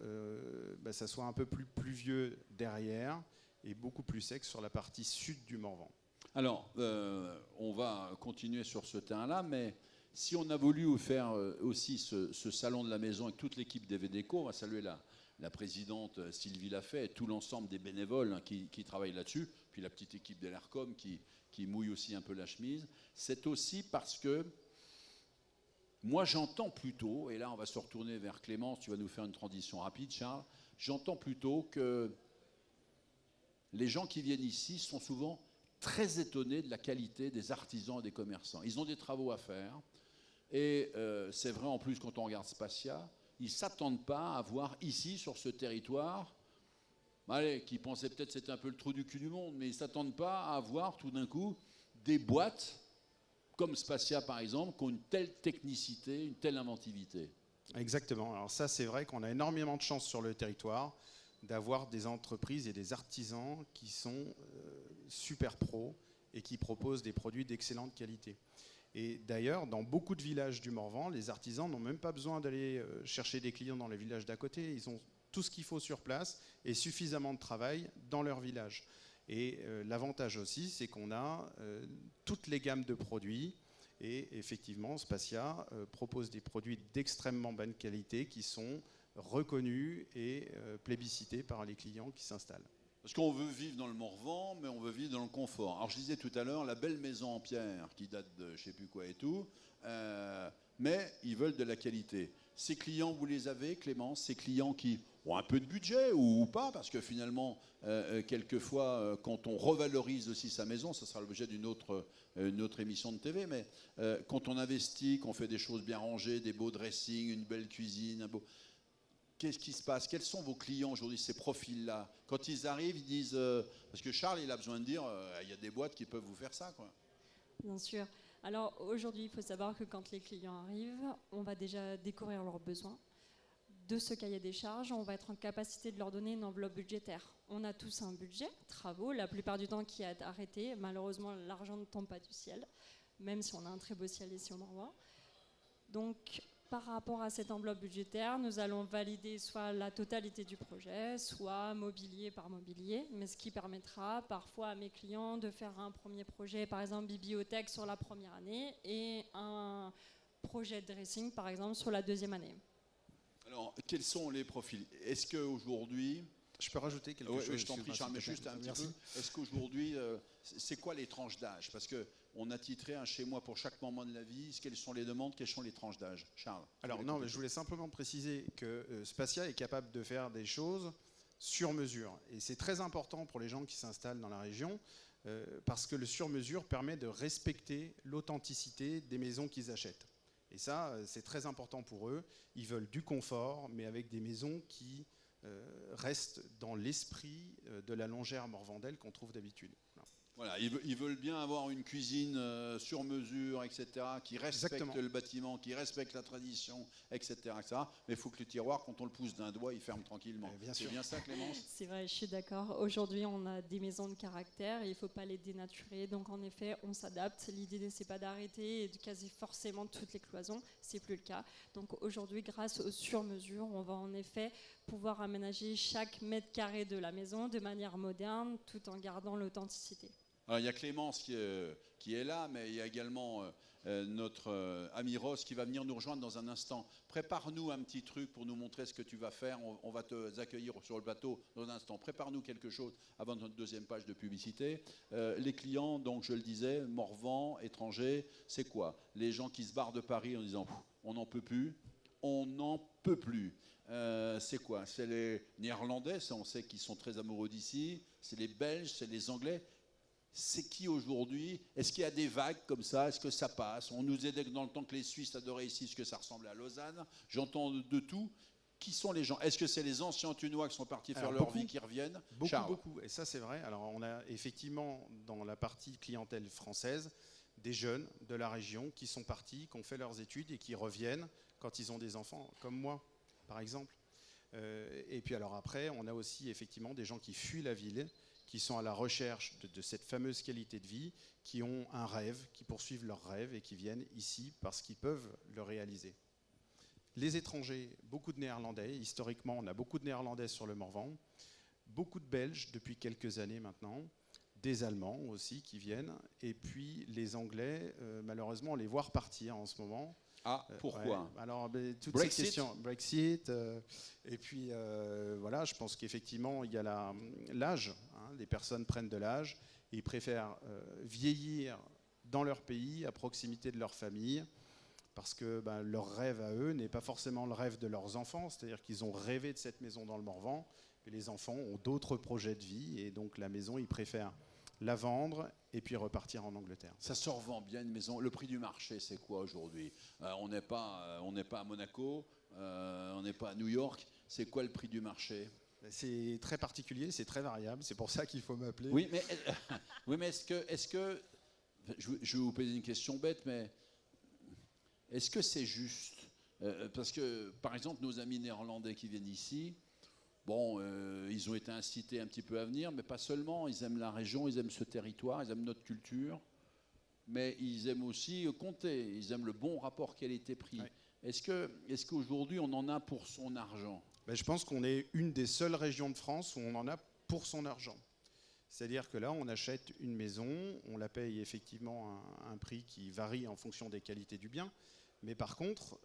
Speaker 3: ça soit un peu plus pluvieux derrière et beaucoup plus sec sur la partie sud du Morvan.
Speaker 1: Alors, on va continuer sur ce terrain-là, mais si on a voulu faire aussi ce salon de la maison avec toute l'équipe des VDECO, on va saluer la présidente Sylvie Lafay et tout l'ensemble des bénévoles qui travaillent là-dessus, puis la petite équipe de l'ERCOM qui mouille aussi un peu la chemise. C'est aussi parce que moi j'entends plutôt, et là on va se retourner vers Clémence, tu vas nous faire une transition rapide Charles, j'entends plutôt que les gens qui viennent ici sont souvent très étonnés de la qualité des artisans et des commerçants. Ils ont des travaux à faire et c'est vrai en plus quand on regarde Spatia, ils ne s'attendent pas à voir ici sur ce territoire, qui pensaient peut-être que c'était un peu le trou du cul du monde, mais ils ne s'attendent pas à voir tout d'un coup des boîtes comme Spatia par exemple qui ont une telle technicité, une telle inventivité.
Speaker 3: Exactement, alors ça c'est vrai qu'on a énormément de chance sur le territoire d'avoir des entreprises et des artisans qui sont super pros et qui proposent des produits d'excellente qualité. Et d'ailleurs, dans beaucoup de villages du Morvan, les artisans n'ont même pas besoin d'aller chercher des clients dans les villages d'à côté. Ils ont tout ce qu'il faut sur place et suffisamment de travail dans leur village. Et l'avantage aussi, c'est qu'on a toutes les gammes de produits. Et effectivement, Spatia propose des produits d'extrêmement bonne qualité qui sont reconnus et plébiscités par les clients qui s'installent.
Speaker 1: Parce qu'on veut vivre dans le Morvan, mais on veut vivre dans le confort. Alors je disais tout à l'heure, la belle maison en pierre qui date de je ne sais plus quoi et tout, mais ils veulent de la qualité. Ces clients, vous les avez, Clémence, ces clients qui ont un peu de budget ou pas, parce que finalement, quelquefois, quand on revalorise aussi sa maison, ça sera l'objet d'une autre émission de TV, mais quand on investit, qu'on fait des choses bien rangées, des beaux dressings, une belle cuisine, un beau... Qu'est-ce qui se passe? Quels sont vos clients aujourd'hui, ces profils-là? Quand ils arrivent, ils disent... parce que Charles, il a besoin de dire, il y a des boîtes qui peuvent vous faire ça, quoi.
Speaker 2: Bien sûr. Alors aujourd'hui, il faut savoir que quand les clients arrivent, on va déjà découvrir leurs besoins. De ce cahier des charges, on va être en capacité de leur donner une enveloppe budgétaire. On a tous un budget, travaux, la plupart du temps qui est arrêté. Malheureusement, l'argent ne tombe pas du ciel, même si on a un très beau ciel ici au Morvan. Donc... par rapport à cette enveloppe budgétaire, nous allons valider soit la totalité du projet, soit mobilier par mobilier, mais ce qui permettra parfois à mes clients de faire un premier projet, par exemple bibliothèque sur la première année, et un projet de dressing, par exemple, sur la deuxième année.
Speaker 1: Alors, quels sont les profils? Est-ce qu'aujourd'hui,
Speaker 3: Je peux rajouter quelque
Speaker 1: Ouais,
Speaker 3: chose?
Speaker 1: oui, je t'en prie,
Speaker 3: excuse-moi,
Speaker 1: Charles, mais
Speaker 3: s'il te
Speaker 1: juste
Speaker 3: plaît.
Speaker 1: un petit
Speaker 3: Merci.
Speaker 1: peu. Est-ce qu'aujourd'hui, c'est quoi les tranches d'âge? Parce qu'on a titré un chez moi pour chaque moment de la vie. Quelles sont les demandes? Quelles sont les tranches d'âge? Charles?
Speaker 3: Alors non, mais je voulais simplement préciser que Spatia est capable de faire des choses sur mesure. Et c'est très important pour les gens qui s'installent dans la région, parce que le sur-mesure permet de respecter l'authenticité des maisons qu'ils achètent. Et ça, c'est très important pour eux. Ils veulent du confort, mais avec des maisons qui restent dans l'esprit de la longère morvandelle qu'on trouve d'habitude.
Speaker 1: Voilà, ils veulent bien avoir une cuisine sur mesure, etc., qui respecte
Speaker 3: Exactement.
Speaker 1: le bâtiment, qui respecte la tradition, etc., etc. Mais il faut que le tiroir, quand on le pousse d'un doigt, il ferme tranquillement.
Speaker 3: Bien
Speaker 1: C'est
Speaker 3: sûr.
Speaker 1: bien ça, Clémence?
Speaker 2: C'est vrai, je suis d'accord. Aujourd'hui, on a des maisons de caractère et il ne faut pas les dénaturer. Donc, en effet, on s'adapte. L'idée, c'est pas d'arrêter et de caser forcément toutes les cloisons. C'est plus le cas. Donc, aujourd'hui, grâce aux sur-mesures, on va en effet pouvoir aménager chaque mètre carré de la maison de manière moderne, tout en gardant l'authenticité.
Speaker 1: Alors, il y a Clémence qui est là, mais il y a également notre ami Rose qui va venir nous rejoindre dans un instant. Prépare-nous un petit truc pour nous montrer ce que tu vas faire. On va te accueillir sur le plateau dans un instant. Prépare-nous quelque chose avant notre deuxième page de publicité. Les clients, donc je le disais, Morvan, étrangers, c'est quoi? Les gens qui se barrent de Paris en disant « on n'en peut plus ». On n'en peut plus. C'est quoi? C'est les Néerlandais, ça on sait qu'ils sont très amoureux d'ici. C'est les Belges, c'est les Anglais. C'est qui aujourd'hui? Est-ce qu'il y a des vagues comme ça? Est-ce que ça passe? On nous aidait dans le temps que les Suisses adoraient ici ce que ça ressemblait à Lausanne. J'entends de tout. Qui sont les gens? Est-ce que c'est les anciens Thunois qui sont partis faire leur vie qui reviennent?
Speaker 3: Beaucoup,
Speaker 1: Charles.
Speaker 3: beaucoup. Et ça, c'est vrai. Alors, on a effectivement, dans la partie clientèle française, des jeunes de la région qui sont partis, qui ont fait leurs études et qui reviennent quand ils ont des enfants, comme moi, par exemple. Et puis alors après, on a aussi effectivement des gens qui fuient la ville, qui sont à la recherche de cette fameuse qualité de vie, qui ont un rêve, qui poursuivent leur rêve et qui viennent ici parce qu'ils peuvent le réaliser. Les étrangers, beaucoup de Néerlandais. Historiquement, on a beaucoup de Néerlandais sur le Morvan, beaucoup de Belges depuis quelques années maintenant, des Allemands aussi qui viennent, et puis les Anglais, malheureusement, on les voit repartir en ce moment.
Speaker 1: Ah, pourquoi?
Speaker 3: Ouais. Alors, toutes
Speaker 1: Brexit.
Speaker 3: ces questions, Brexit, et puis voilà, je pense qu'effectivement, il y a l'âge, hein, les personnes prennent de l'âge, et ils préfèrent vieillir dans leur pays, à proximité de leur famille, parce que leur rêve à eux n'est pas forcément le rêve de leurs enfants, c'est-à-dire qu'ils ont rêvé de cette maison dans le Morvan, et les enfants ont d'autres projets de vie, et donc la maison, ils préfèrent la vendre et puis repartir en Angleterre.
Speaker 1: Ça se revend bien une maison. Le prix du marché, c'est quoi aujourd'hui? On n'est pas à Monaco, on n'est pas à New York. C'est quoi le prix du marché?
Speaker 3: C'est très particulier, c'est très variable. C'est pour ça qu'il faut m'appeler.
Speaker 1: Oui, mais est-ce que je vais vous poser une question bête, mais est-ce que c'est juste? Parce que, par exemple, nos amis néerlandais qui viennent ici, bon, ils ont été incités un petit peu à venir, mais pas seulement. Ils aiment la région, ils aiment ce territoire, ils aiment notre culture, mais ils aiment aussi compter. Ils aiment le bon rapport qualité-prix.
Speaker 3: Ouais.
Speaker 1: Est-ce qu'aujourd'hui, on en a pour son argent?
Speaker 3: Je pense qu'on est une des seules régions de France où on en a pour son argent. C'est-à-dire que là, on achète une maison, on la paye effectivement un prix qui varie en fonction des qualités du bien, mais par contre,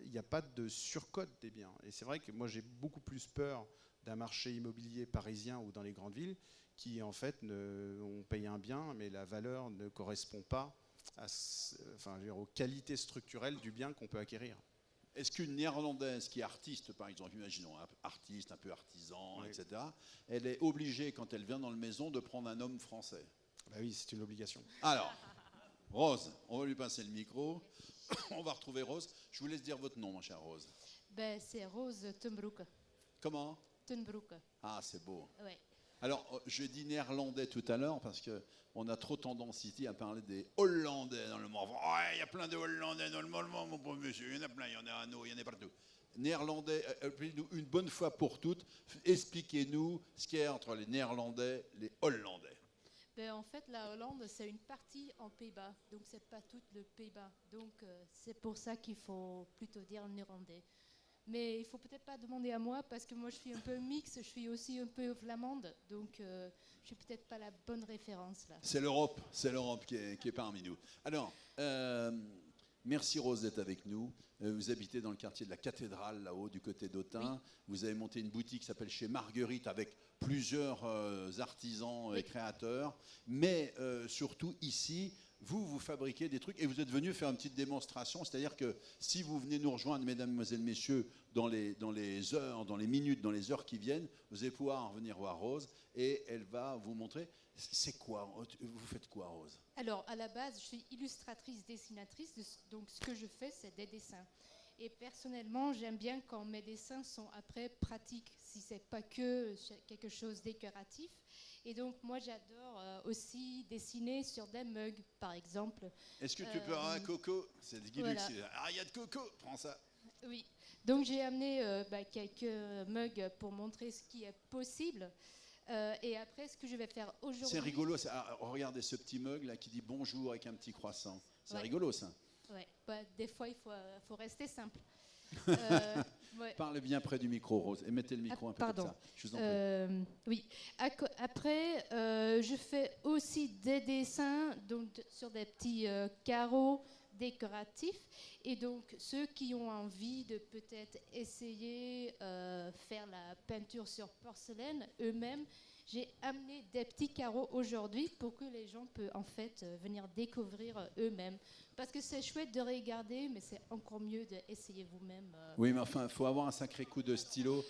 Speaker 3: il n'y a pas de surcote des biens. Et c'est vrai que moi, j'ai beaucoup plus peur d'un marché immobilier parisien ou dans les grandes villes qui, en fait, on paye un bien, mais la valeur ne correspond pas aux qualités structurelles du bien qu'on peut acquérir.
Speaker 1: Est-ce qu'une Néerlandaise qui est artiste, par exemple, imaginons, artiste, un peu artisan,
Speaker 3: Oui.
Speaker 1: etc., elle est obligée, quand elle vient dans la maison, de prendre un homme français?
Speaker 3: Oui, c'est une obligation.
Speaker 1: Alors, Rose, on va lui passer le micro. On va retrouver Rose. Je vous laisse dire votre nom, ma chère Rose.
Speaker 10: C'est Rose Tenbroek.
Speaker 1: Comment?
Speaker 10: Tenbroek.
Speaker 1: Ah, c'est beau.
Speaker 10: Ouais.
Speaker 1: Alors, je dis néerlandais tout à l'heure parce qu'on a trop tendance ici à parler des Hollandais dans le Morvan. Ouais, il y a plein de Hollandais dans le Morvan, mon pauvre monsieur. Il y en a plein, il y en a à Hanau, il y en a partout. Néerlandais, appelez-nous une bonne fois pour toutes. Expliquez-nous ce qu'il y a entre les Néerlandais et les Hollandais.
Speaker 10: En fait, la Hollande, c'est une partie en Pays-Bas, donc c'est pas tout le Pays-Bas. Donc c'est pour ça qu'il faut plutôt dire néerlandais. Mais il faut peut-être pas demander à moi parce que moi je suis un peu mixte, je suis aussi un peu flamande, donc je suis peut-être pas la bonne référence là.
Speaker 1: C'est l'Europe qui est parmi nous. Alors, Merci Rose d'être avec nous. Vous habitez dans le quartier de la Cathédrale, là-haut, du côté d'Autun. Oui. Vous avez monté une boutique qui s'appelle Chez Marguerite avec plusieurs artisans et créateurs. Mais surtout ici, vous fabriquez des trucs et vous êtes venu faire une petite démonstration. C'est-à-dire que si vous venez nous rejoindre, mesdames, mesdemoiselles, messieurs, dans les heures, dans les minutes, dans les heures qui viennent, vous allez pouvoir venir voir Rose et elle va vous montrer. C'est quoi? Vous faites quoi, Rose?
Speaker 10: Alors, à la base, je suis illustratrice, dessinatrice, donc ce que je fais, c'est des dessins. Et personnellement, j'aime bien quand mes dessins sont après pratiques, si c'est pas que quelque chose de décoratif. Et donc, moi, j'adore aussi dessiner sur des mugs, par exemple.
Speaker 1: Est-ce que tu peux avoir un coco? C'est du Guilux. Ah, il y a de coco, prends ça.
Speaker 10: Oui. Donc, j'ai amené quelques mugs pour montrer ce qui est possible. Et après, ce que je vais faire aujourd'hui...
Speaker 1: C'est rigolo, regardez ce petit mug là qui dit bonjour avec un petit croissant. C'est rigolo ça.
Speaker 10: Ouais. Des fois, il faut rester simple.
Speaker 1: Ouais. Parlez bien près du micro, Rose, et mettez le micro un peu comme ça. Je vous en prie.
Speaker 10: Oui. Après, je fais aussi des dessins donc, sur des petits carreaux décoratifs. Et donc, ceux qui ont envie de peut-être essayer faire la peinture sur porcelaine eux-mêmes, j'ai amené des petits carreaux aujourd'hui pour que les gens peuvent en fait venir découvrir eux-mêmes. Parce que c'est chouette de regarder, mais c'est encore mieux d'essayer vous-même.
Speaker 1: Oui, mais enfin, il faut avoir un sacré coup de stylo.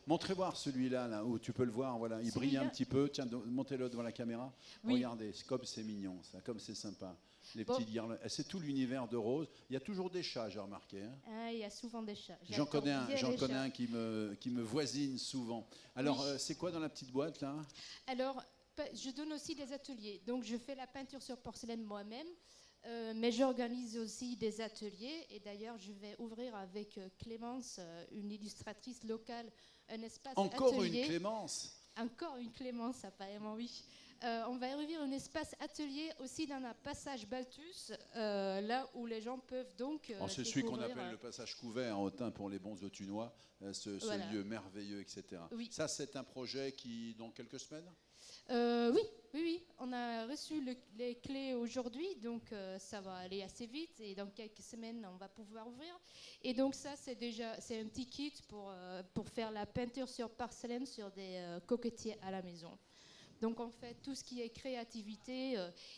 Speaker 1: Montrez voir celui-là, là, où tu peux le voir. Voilà, il brille un petit peu. Tiens, montez-le devant la caméra. Oui. Regardez, comme c'est mignon, ça, comme c'est sympa. Les petites guirlandes. C'est tout l'univers de Rose. Il y a toujours des chats, j'ai remarqué. Hein.
Speaker 10: Ah, il y a souvent des chats.
Speaker 1: J'en connais un qui me voisine souvent. Alors, c'est quoi dans la petite boîte, là?
Speaker 10: Alors, je donne aussi des ateliers. Donc, je fais la peinture sur porcelaine moi-même. Mais j'organise aussi des ateliers et d'ailleurs je vais ouvrir avec Clémence, une illustratrice locale, un espace
Speaker 1: Encore
Speaker 10: atelier.
Speaker 1: Une Clémence?
Speaker 10: Encore une Clémence, apparemment oui. On va ouvrir un espace atelier aussi dans un passage Balthus, là où les gens peuvent donc
Speaker 1: c'est celui qu'on appelle le passage couvert en Autun pour les bons Autunois, ce lieu merveilleux, etc.
Speaker 10: Oui.
Speaker 1: Ça c'est un projet qui, dans quelques semaines?
Speaker 10: Oui, on a reçu les clés aujourd'hui, donc ça va aller assez vite et dans quelques semaines on va pouvoir ouvrir. Et donc ça c'est un petit kit pour faire la peinture sur porcelaine sur des coquetiers à la maison. Donc on fait tout ce qui est créativité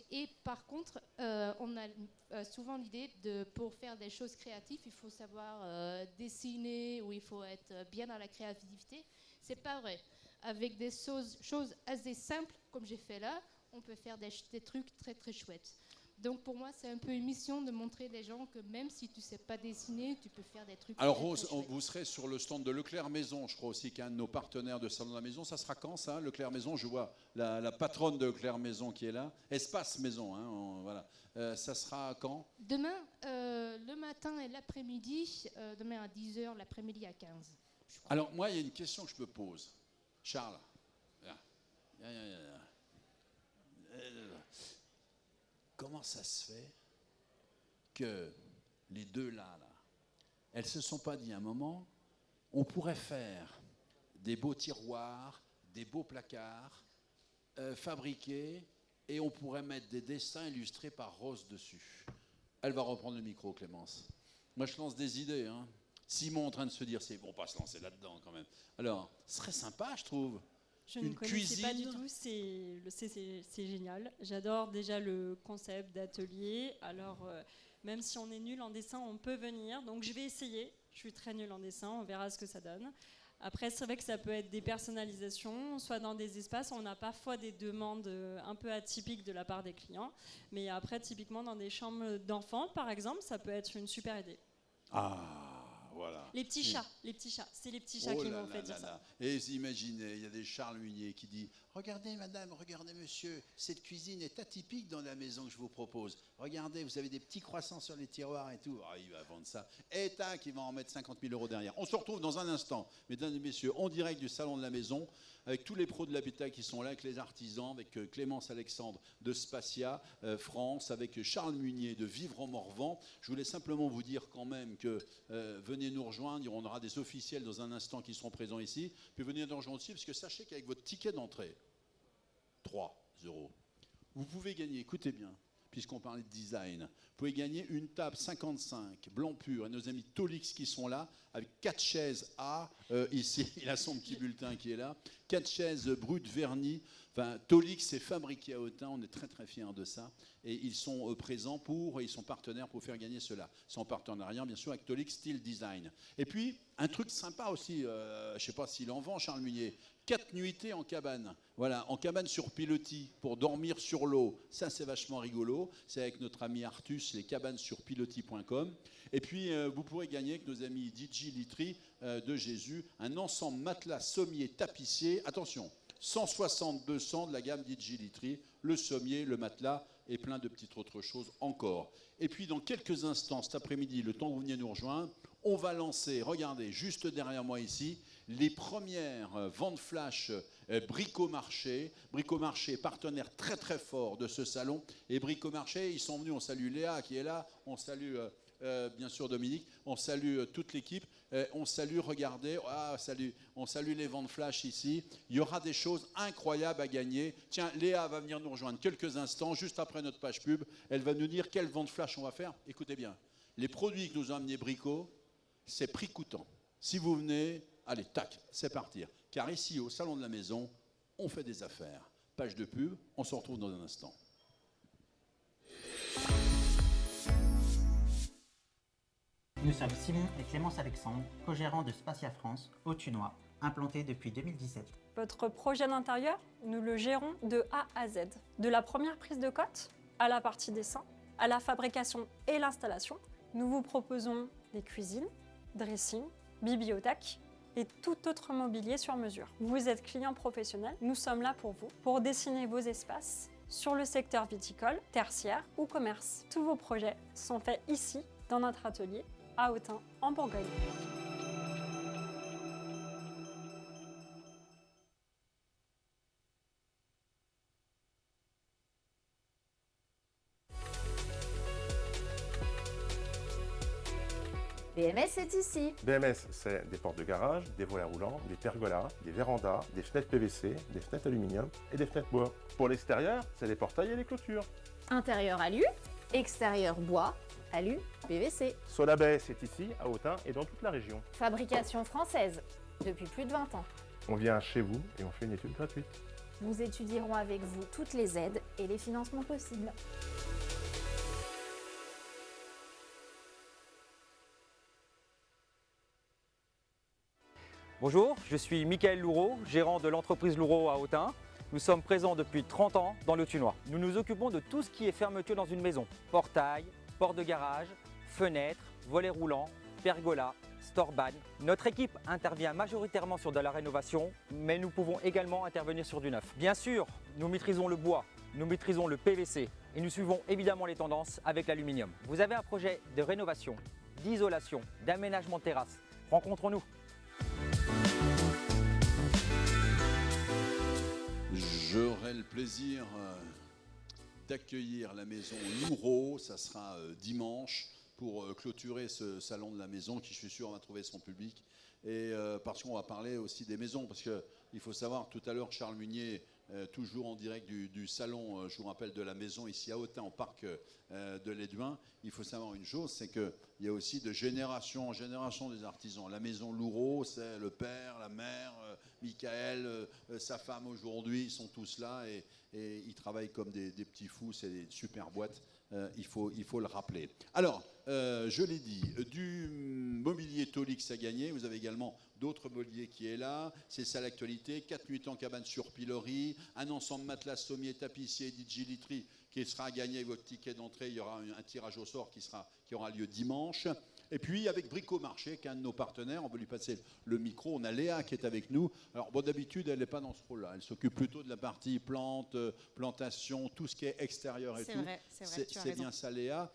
Speaker 10: et par contre on a souvent l'idée pour faire des choses créatives il faut savoir dessiner ou il faut être bien dans la créativité. C'est pas vrai. Avec des choses assez simples, comme j'ai fait là, on peut faire des trucs très très chouettes. Donc pour moi, c'est un peu une mission de montrer aux gens que même si tu ne sais pas dessiner, tu peux faire des trucs
Speaker 1: Alors
Speaker 10: très,
Speaker 1: Rose,
Speaker 10: très chouettes.
Speaker 1: Vous serez sur le stand de Leclerc Maison, je crois aussi qu'un de nos partenaires de Salon de la Maison. Ça sera quand ça, Leclerc Maison? Je vois la patronne de Leclerc Maison qui est là. Espace Maison, hein, voilà. Ça sera quand?
Speaker 10: Demain, le matin et l'après-midi. Demain à 10h, l'après-midi à 15h.
Speaker 1: Alors moi, il y a une question que je me pose. Charles, comment ça se fait que les deux là, elles se sont pas dit à un moment, on pourrait faire des beaux tiroirs, des beaux placards, fabriqués, et on pourrait mettre des dessins illustrés par Rose dessus. Elle va reprendre le micro, Clémence. Moi, je lance des idées, hein. Simon est en train de se dire, c'est bon, pas se lancer là-dedans quand même. Alors, ce serait sympa, je trouve.
Speaker 2: Je ne connaissais pas du tout, c'est génial. J'adore déjà le concept d'atelier. Alors, même si on est nul en dessin, on peut venir. Donc, je vais essayer. Je suis très nulle en dessin, on verra ce que ça donne. Après, c'est vrai que ça peut être des personnalisations, soit dans des espaces. On a parfois des demandes un peu atypiques de la part des clients. Mais après, typiquement, dans des chambres d'enfants, par exemple, ça peut être une super idée.
Speaker 1: Ah, voilà.
Speaker 2: Les petits chats, c'est les petits chats qui m'ont fait dire ça.
Speaker 1: Et imaginez, il y a des Charles Munier qui dit « Regardez madame, regardez monsieur, cette cuisine est atypique dans la maison que je vous propose. Regardez, vous avez des petits croissants sur les tiroirs et tout. Ah, il va vendre ça. Et tac, il va en mettre 50 000 € derrière. » On se retrouve dans un instant, mesdames et messieurs, en direct du salon de la maison, avec tous les pros de l'habitat qui sont là, avec les artisans, avec Clémence Alexandre de Spatia France, avec Charles Munier de Vivre en Morvan. Je voulais simplement vous dire quand même que venez nous rejoindre, on aura des officiels dans un instant qui seront présents ici, puis venez nous rejoindre aussi, parce que sachez qu'avec votre ticket d'entrée, 3 €, vous pouvez gagner, écoutez bien, puisqu'on parlait de design. Vous pouvez gagner une table 55, blanc pur, et nos amis Tolix qui sont là, avec 4 chaises A, ici, il a son petit bulletin qui est là, 4 chaises brutes vernies. Enfin, Tolix est fabriqué à Autun, on est très très fiers de ça, et ils sont présents ils sont partenaires pour faire gagner cela. C'est en partenariat, bien sûr, avec Tolix Steel Design. Et puis, un truc sympa aussi, je ne sais pas s'il en vend, Charles Munier, 4 nuitées en cabane. Voilà, en cabane sur pilotis, pour dormir sur l'eau. Ça, c'est vachement rigolo. C'est avec notre ami Artus, les cabanes sur pilotis.com. Et puis, vous pourrez gagner avec nos amis DJ Litry de Jésus, un ensemble matelas, sommier, tapissier. Attention, 160-200 de la gamme DJ Litry, le sommier, le matelas et plein de petites autres choses encore. Et puis, dans quelques instants, cet après-midi, le temps que vous veniez nous rejoindre, on va lancer, regardez, juste derrière moi ici, les premières ventes flash Bricomarché. Bricomarché, partenaire très très fort de ce salon. Et Bricomarché, ils sont venus, on salue Léa qui est là, on salue bien sûr Dominique, on salue toute l'équipe, on salue, regardez, on salue les ventes flash ici. Il y aura des choses incroyables à gagner. Tiens, Léa va venir nous rejoindre quelques instants, juste après notre page pub. Elle va nous dire quelle vente flash on va faire. Écoutez bien, les produits que nous a amenés Brico, c'est prix coûtant. Si vous venez, allez, tac, c'est parti. Car ici, au Salon de la Maison, on fait des affaires. Page de pub, on se retrouve dans un instant.
Speaker 11: Nous sommes Simon et Clémence Alexandre, co-gérants de Spacia France, Autunois, implantés depuis 2017.
Speaker 2: Votre projet d'intérieur, nous le gérons de A à Z. De la première prise de cote à la partie dessin, à la fabrication et l'installation, nous vous proposons des cuisines, dressing, bibliothèque et tout autre mobilier sur mesure. Vous êtes client professionnel, nous sommes là pour vous, pour dessiner vos espaces sur le secteur viticole, tertiaire ou commerce. Tous vos projets sont faits ici, dans notre atelier, à Autun, en Bourgogne.
Speaker 12: BMS est ici.
Speaker 8: BMS, c'est des portes de garage, des volets roulants, des pergolas, des vérandas, des fenêtres PVC, des fenêtres aluminium et des fenêtres bois. Pour l'extérieur, c'est les portails et les clôtures.
Speaker 12: Intérieur alu, extérieur bois, alu, PVC.
Speaker 8: Solabay, c'est ici, à Autun et dans toute la région.
Speaker 12: Fabrication française, depuis plus de 20 ans.
Speaker 8: On vient chez vous et on fait une étude gratuite.
Speaker 12: Nous étudierons avec vous toutes les aides et les financements possibles.
Speaker 13: Bonjour, je suis Michael Loureau, gérant de l'entreprise Loureau à Autun. Nous sommes présents depuis 30 ans dans le Thunois. Nous nous occupons de tout ce qui est fermeture dans une maison. Portail, porte de garage, fenêtres, volets roulants, pergola, storban. Notre équipe intervient majoritairement sur de la rénovation, mais nous pouvons également intervenir sur du neuf. Bien sûr, nous maîtrisons le bois, nous maîtrisons le PVC et nous suivons évidemment les tendances avec l'aluminium. Vous avez un projet de rénovation, d'isolation, d'aménagement de terrasse. Rencontrons-nous.
Speaker 1: J'aurai le plaisir d'accueillir la maison Loureau, ça sera dimanche, pour clôturer ce salon de la maison qui, je suis sûr, va trouver son public. Et parce qu'on va parler aussi des maisons, parce qu'il faut savoir, tout à l'heure, Charles Munier, toujours en direct du salon, je vous rappelle, de la maison ici à Autun, au parc de l'Éduin. Il faut savoir une chose, c'est qu'il y a aussi de génération en génération des artisans. La maison Loureau, c'est le père, la mère, Michael, sa femme aujourd'hui, ils sont tous là et ils travaillent comme des petits fous, c'est des super boîtes. Il faut le rappeler. Alors, je l'ai dit, du mobilier Tolix à gagner. Vous avez également d'autres mobiliers qui est là. C'est ça l'actualité. 4 nuits en cabane sur piloris. Un ensemble matelas, sommier, tapissier, DJ Litry qui sera à gagner avec votre ticket d'entrée. Il y aura un tirage au sort qui aura lieu dimanche. Et puis avec Bricomarché, qui est un de nos partenaires, on va lui passer le micro. On a Léa qui est avec nous. Alors bon, d'habitude, elle n'est pas dans ce rôle-là. Elle s'occupe plutôt de la partie plantation, tout ce qui est extérieur et tout.
Speaker 14: C'est vrai, tu as raison.
Speaker 1: Bien ça, Léa.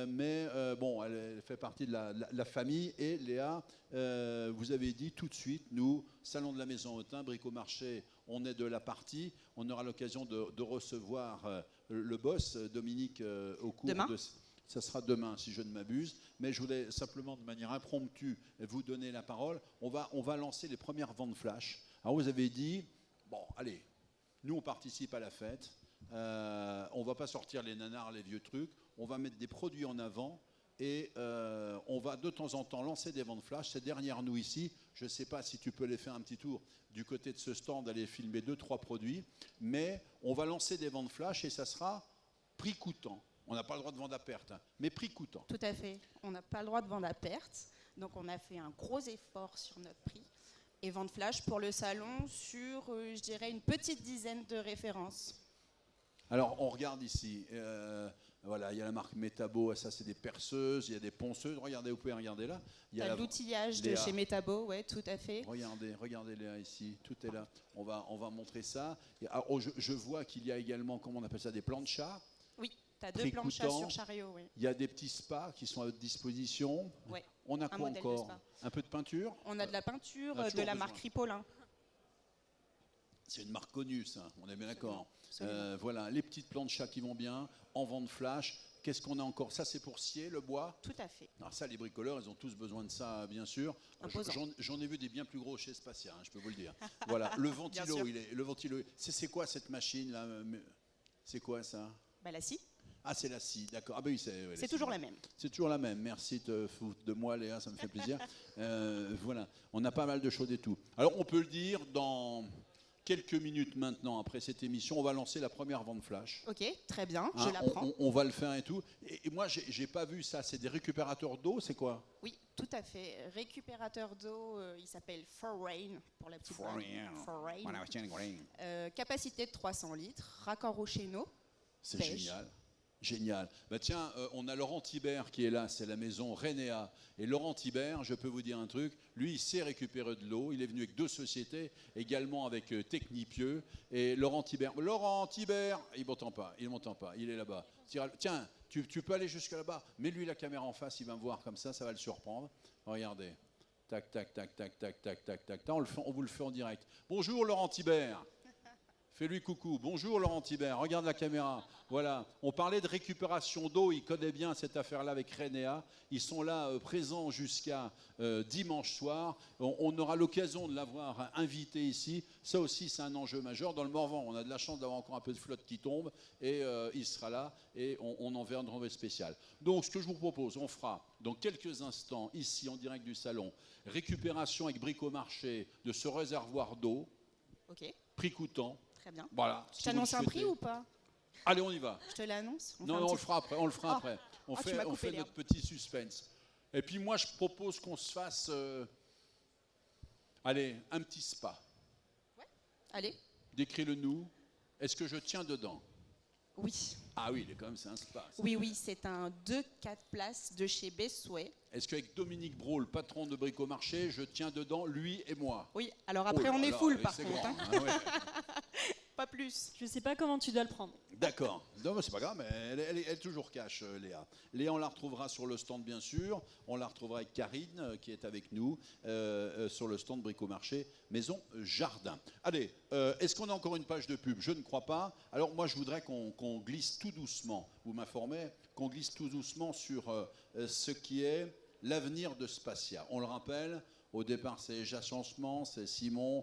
Speaker 1: Mais bon, elle fait partie de la famille. Et Léa, vous avez dit tout de suite, nous, Salon de la Maison Autun, Bricomarché, on est de la partie. On aura l'occasion de recevoir le boss, Dominique, au cours de... Ça sera demain, si je ne m'abuse. Mais je voulais simplement, de manière impromptue, vous donner la parole. On va lancer les premières ventes flash. Alors, vous avez dit, bon, allez, nous, on participe à la fête. On ne va pas sortir les nanars, les vieux trucs. On va mettre des produits en avant et on va de temps en temps lancer des ventes flash. C'est derrière nous ici. Je ne sais pas si tu peux les faire un petit tour du côté de ce stand, aller filmer 2-3 produits. Mais on va lancer des ventes flash et ça sera prix coûtant. On n'a pas le droit de vendre à perte, hein, mais prix coûtant.
Speaker 14: Tout à fait. On n'a pas le droit de vendre à perte. Donc on a fait un gros effort sur notre prix. Et vente flash pour le salon sur, je dirais, une petite dizaine de références.
Speaker 1: Alors, on regarde ici. Voilà, il y a la marque Metabo, ça c'est des perceuses, il y a des ponceuses. Regardez, vous pouvez regarder là. Il y a
Speaker 14: l'outillage de chez Metabo, oui, tout à fait.
Speaker 1: Regardez Léa ici, tout est là. On va montrer ça. Alors, je vois qu'il y a également, comment on appelle ça, des planchas.
Speaker 14: Oui, tu as 2 planchas sur chariot, oui.
Speaker 1: Il y a des petits spas qui sont à votre disposition.
Speaker 14: Ouais,
Speaker 1: on a quoi encore? Un peu de peinture?
Speaker 14: On a de la peinture de la marque Ripollin.
Speaker 1: C'est une marque connue, ça, on est bien d'accord. Voilà, les petites planchas qui vont bien, en vente flash. Qu'est-ce qu'on a encore? Ça, c'est pour scier le bois?
Speaker 14: Tout à fait.
Speaker 1: Alors ça, les bricoleurs, ils ont tous besoin de ça, bien sûr. J'en ai vu des bien plus gros chez Spacia, hein, je peux vous le dire. Voilà, le ventilo, c'est quoi cette machine-là? C'est quoi ça?
Speaker 14: La scie.
Speaker 1: Ah, c'est la scie, d'accord. Ah, bah oui,
Speaker 14: c'est toujours la même.
Speaker 1: C'est toujours la même. Merci de foutre de moi, Léa, ça me fait plaisir. Voilà, on a pas mal de choses et tout. Alors, on peut le dire, dans quelques minutes maintenant, après cette émission, on va lancer la première vente flash.
Speaker 14: Ok, très bien, je la prends.
Speaker 1: On va le faire et tout. Et moi, j'ai pas vu ça. C'est des récupérateurs d'eau, c'est quoi?
Speaker 14: Oui, tout à fait. Récupérateur d'eau, il s'appelle For-Rain, pour la petite For-Rain. Capacité de 300 litres, raccord au chéneau.
Speaker 1: C'est génial. Génial. Bah tiens, on a Laurent Thibert qui est là, c'est la maison Renéa. Et Laurent Thibert, je peux vous dire un truc, lui, il sait récupérer de l'eau. Il est venu avec 2 sociétés, également avec Technipieux. Et Laurent Thibert, il m'entend pas, il est là-bas. Tiens, tu peux aller jusque là-bas. Mets-lui la caméra en face, il va me voir comme ça va le surprendre. Regardez. Tac, tac, tac, tac, tac, tac, tac, tac. On vous le fait en direct. Bonjour Laurent Thibert. Fais-lui coucou. Bonjour Laurent Thibert, regarde la caméra. Voilà, on parlait de récupération d'eau, il connaît bien cette affaire-là avec Renéa. Ils sont là présents jusqu'à dimanche soir. On aura l'occasion de l'avoir invité ici. Ça aussi, c'est un enjeu majeur. Dans le Morvan, on a de la chance d'avoir encore un peu de flotte qui tombe et il sera là et on en verra une renvée spéciale. Donc, ce que je vous propose, on fera dans quelques instants, ici en direct du salon, récupération avec Bricomarché de ce réservoir d'eau.
Speaker 14: Ok.
Speaker 1: Prix coûtant.
Speaker 14: Très bien.
Speaker 1: Voilà.
Speaker 14: Je t'annonce un prix ou pas?
Speaker 1: Allez, on y va.
Speaker 14: Je te l'annonce?
Speaker 1: Non, on le fera après. On fait notre petit suspense. Et puis moi, je propose qu'on se fasse, allez, un petit spa.
Speaker 14: Ouais. Allez.
Speaker 1: Décris-le nous. Est-ce que je tiens dedans?
Speaker 14: Oui.
Speaker 1: Ah oui, quand même, c'est un spa. Ça.
Speaker 14: Oui, c'est un 2-4 places de chez Bestway.
Speaker 1: Est-ce qu'avec Dominique Brault, le patron de Bricomarché, je tiens dedans, lui et moi?
Speaker 14: Oui, alors après, on est full par contre. Grand, hein. Ouais. Pas plus.
Speaker 2: Je ne sais pas comment tu dois le prendre.
Speaker 1: D'accord. Non, mais c'est pas grave, mais elle est toujours cash, Léa. Léa, on la retrouvera sur le stand, bien sûr. On la retrouvera avec Karine, qui est avec nous, sur le stand Bricomarché Maison Jardin. Allez, est-ce qu'on a encore une page de pub? Je ne crois pas. Alors, moi, je voudrais qu'on glisse tout doucement, vous m'informez, qu'on glisse tout doucement sur ce qui est l'avenir de Spacia. On le rappelle, au départ, c'est l'agencement, c'est Simon.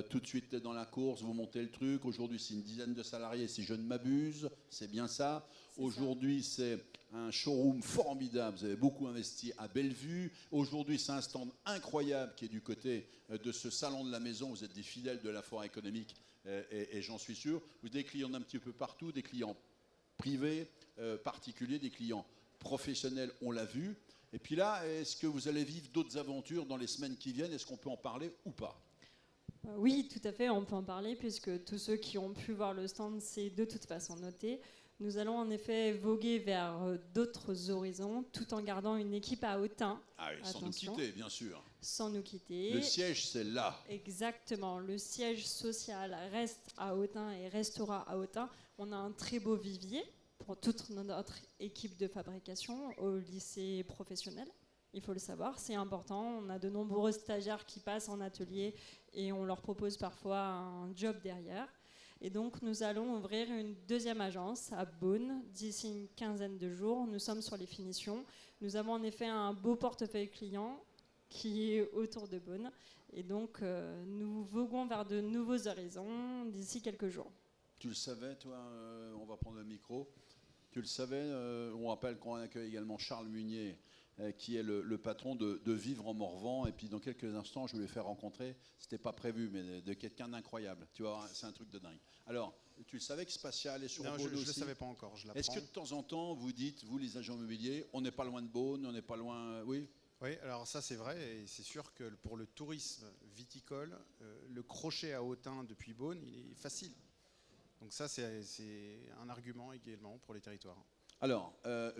Speaker 1: Tout de suite, dans la course, vous montez le truc. Aujourd'hui, c'est une dizaine de salariés, si je ne m'abuse. C'est bien ça. Aujourd'hui, c'est un showroom formidable. Vous avez beaucoup investi à Bellevue. Aujourd'hui, c'est un stand incroyable qui est du côté de ce salon de la maison. Vous êtes des fidèles de la foire économique et j'en suis sûr. Vous avez des clients d'un petit peu partout, des clients privés, particuliers, des clients professionnels, on l'a vu. Et puis là, est-ce que vous allez vivre d'autres aventures dans les semaines qui viennent? Est-ce qu'on peut en parler ou pas?
Speaker 2: Oui, tout à fait, on peut en parler puisque tous ceux qui ont pu voir le stand, c'est de toute façon noté. Nous allons en effet voguer vers d'autres horizons tout en gardant une équipe à Autun.
Speaker 1: Ah oui, sans nous quitter, bien sûr.
Speaker 2: Sans nous quitter.
Speaker 1: Le siège, c'est là.
Speaker 2: Exactement, le siège social reste à Autun et restera à Autun. On a un très beau vivier pour toute notre équipe de fabrication au lycée professionnel. Il faut le savoir, c'est important. On a de nombreux stagiaires qui passent en atelier et on leur propose parfois un job derrière. Et donc nous allons ouvrir une deuxième agence à Beaune d'ici une quinzaine de jours. Nous sommes sur les finitions. Nous avons en effet un beau portefeuille client qui est autour de Beaune. Et donc nous voguons vers de nouveaux horizons d'ici quelques jours.
Speaker 1: Tu le savais, toi, on va prendre le micro. Tu le savais, on rappelle qu'on accueille également Charles Munier, qui est le patron de Vivre en Morvan. Et puis dans quelques instants, je vais le faire rencontrer, c'était pas prévu, mais de quelqu'un d'incroyable. Tu vois, c'est un truc de dingue. Alors, tu le savais que Spatial est sur Beaune aussi?
Speaker 3: Non, je ne le savais pas encore, je l'apprends.
Speaker 1: Est-ce que de temps en temps, vous dites, vous les agents immobiliers, on n'est pas loin de Beaune, on n'est pas loin... Oui.
Speaker 3: Oui, alors ça c'est vrai, et c'est sûr que pour le tourisme viticole, le crochet à Autun depuis Beaune, il est facile. Donc ça, c'est un argument également pour les territoires. Alors,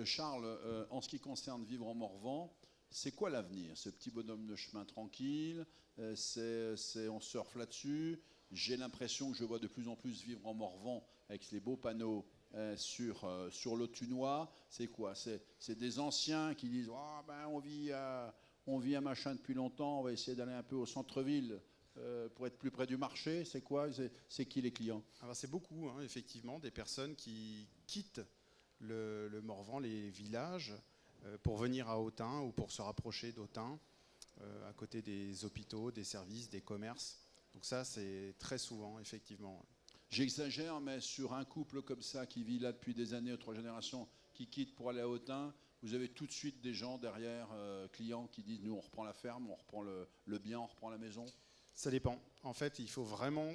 Speaker 1: Charles, en ce qui concerne Vivre en Morvan, c'est quoi l'avenir? Ce petit bonhomme de chemin tranquille, on surfe là-dessus. J'ai l'impression que je vois de plus en plus Vivre en Morvan avec les beaux panneaux sur l'Autunois. C'est quoi? C'est des anciens qui disent oh, ben, on vit un machin depuis longtemps, on va essayer d'aller un peu au centre-ville. Pour être plus près du marché, c'est quoi? C'est qui les clients?
Speaker 3: C'est beaucoup, hein, effectivement, des personnes qui quittent le Morvan, les villages, pour venir à Autun ou pour se rapprocher d'Autun, à côté des hôpitaux, des services, des commerces. Donc ça, c'est très souvent, effectivement.
Speaker 1: J'exagère, mais sur un couple comme ça qui vit là depuis des années, 3 générations, qui quitte pour aller à Autun, vous avez tout de suite des gens derrière, clients, qui disent nous on reprend la ferme, on reprend le bien, on reprend la maison.
Speaker 3: Ça dépend. En fait, il faut vraiment,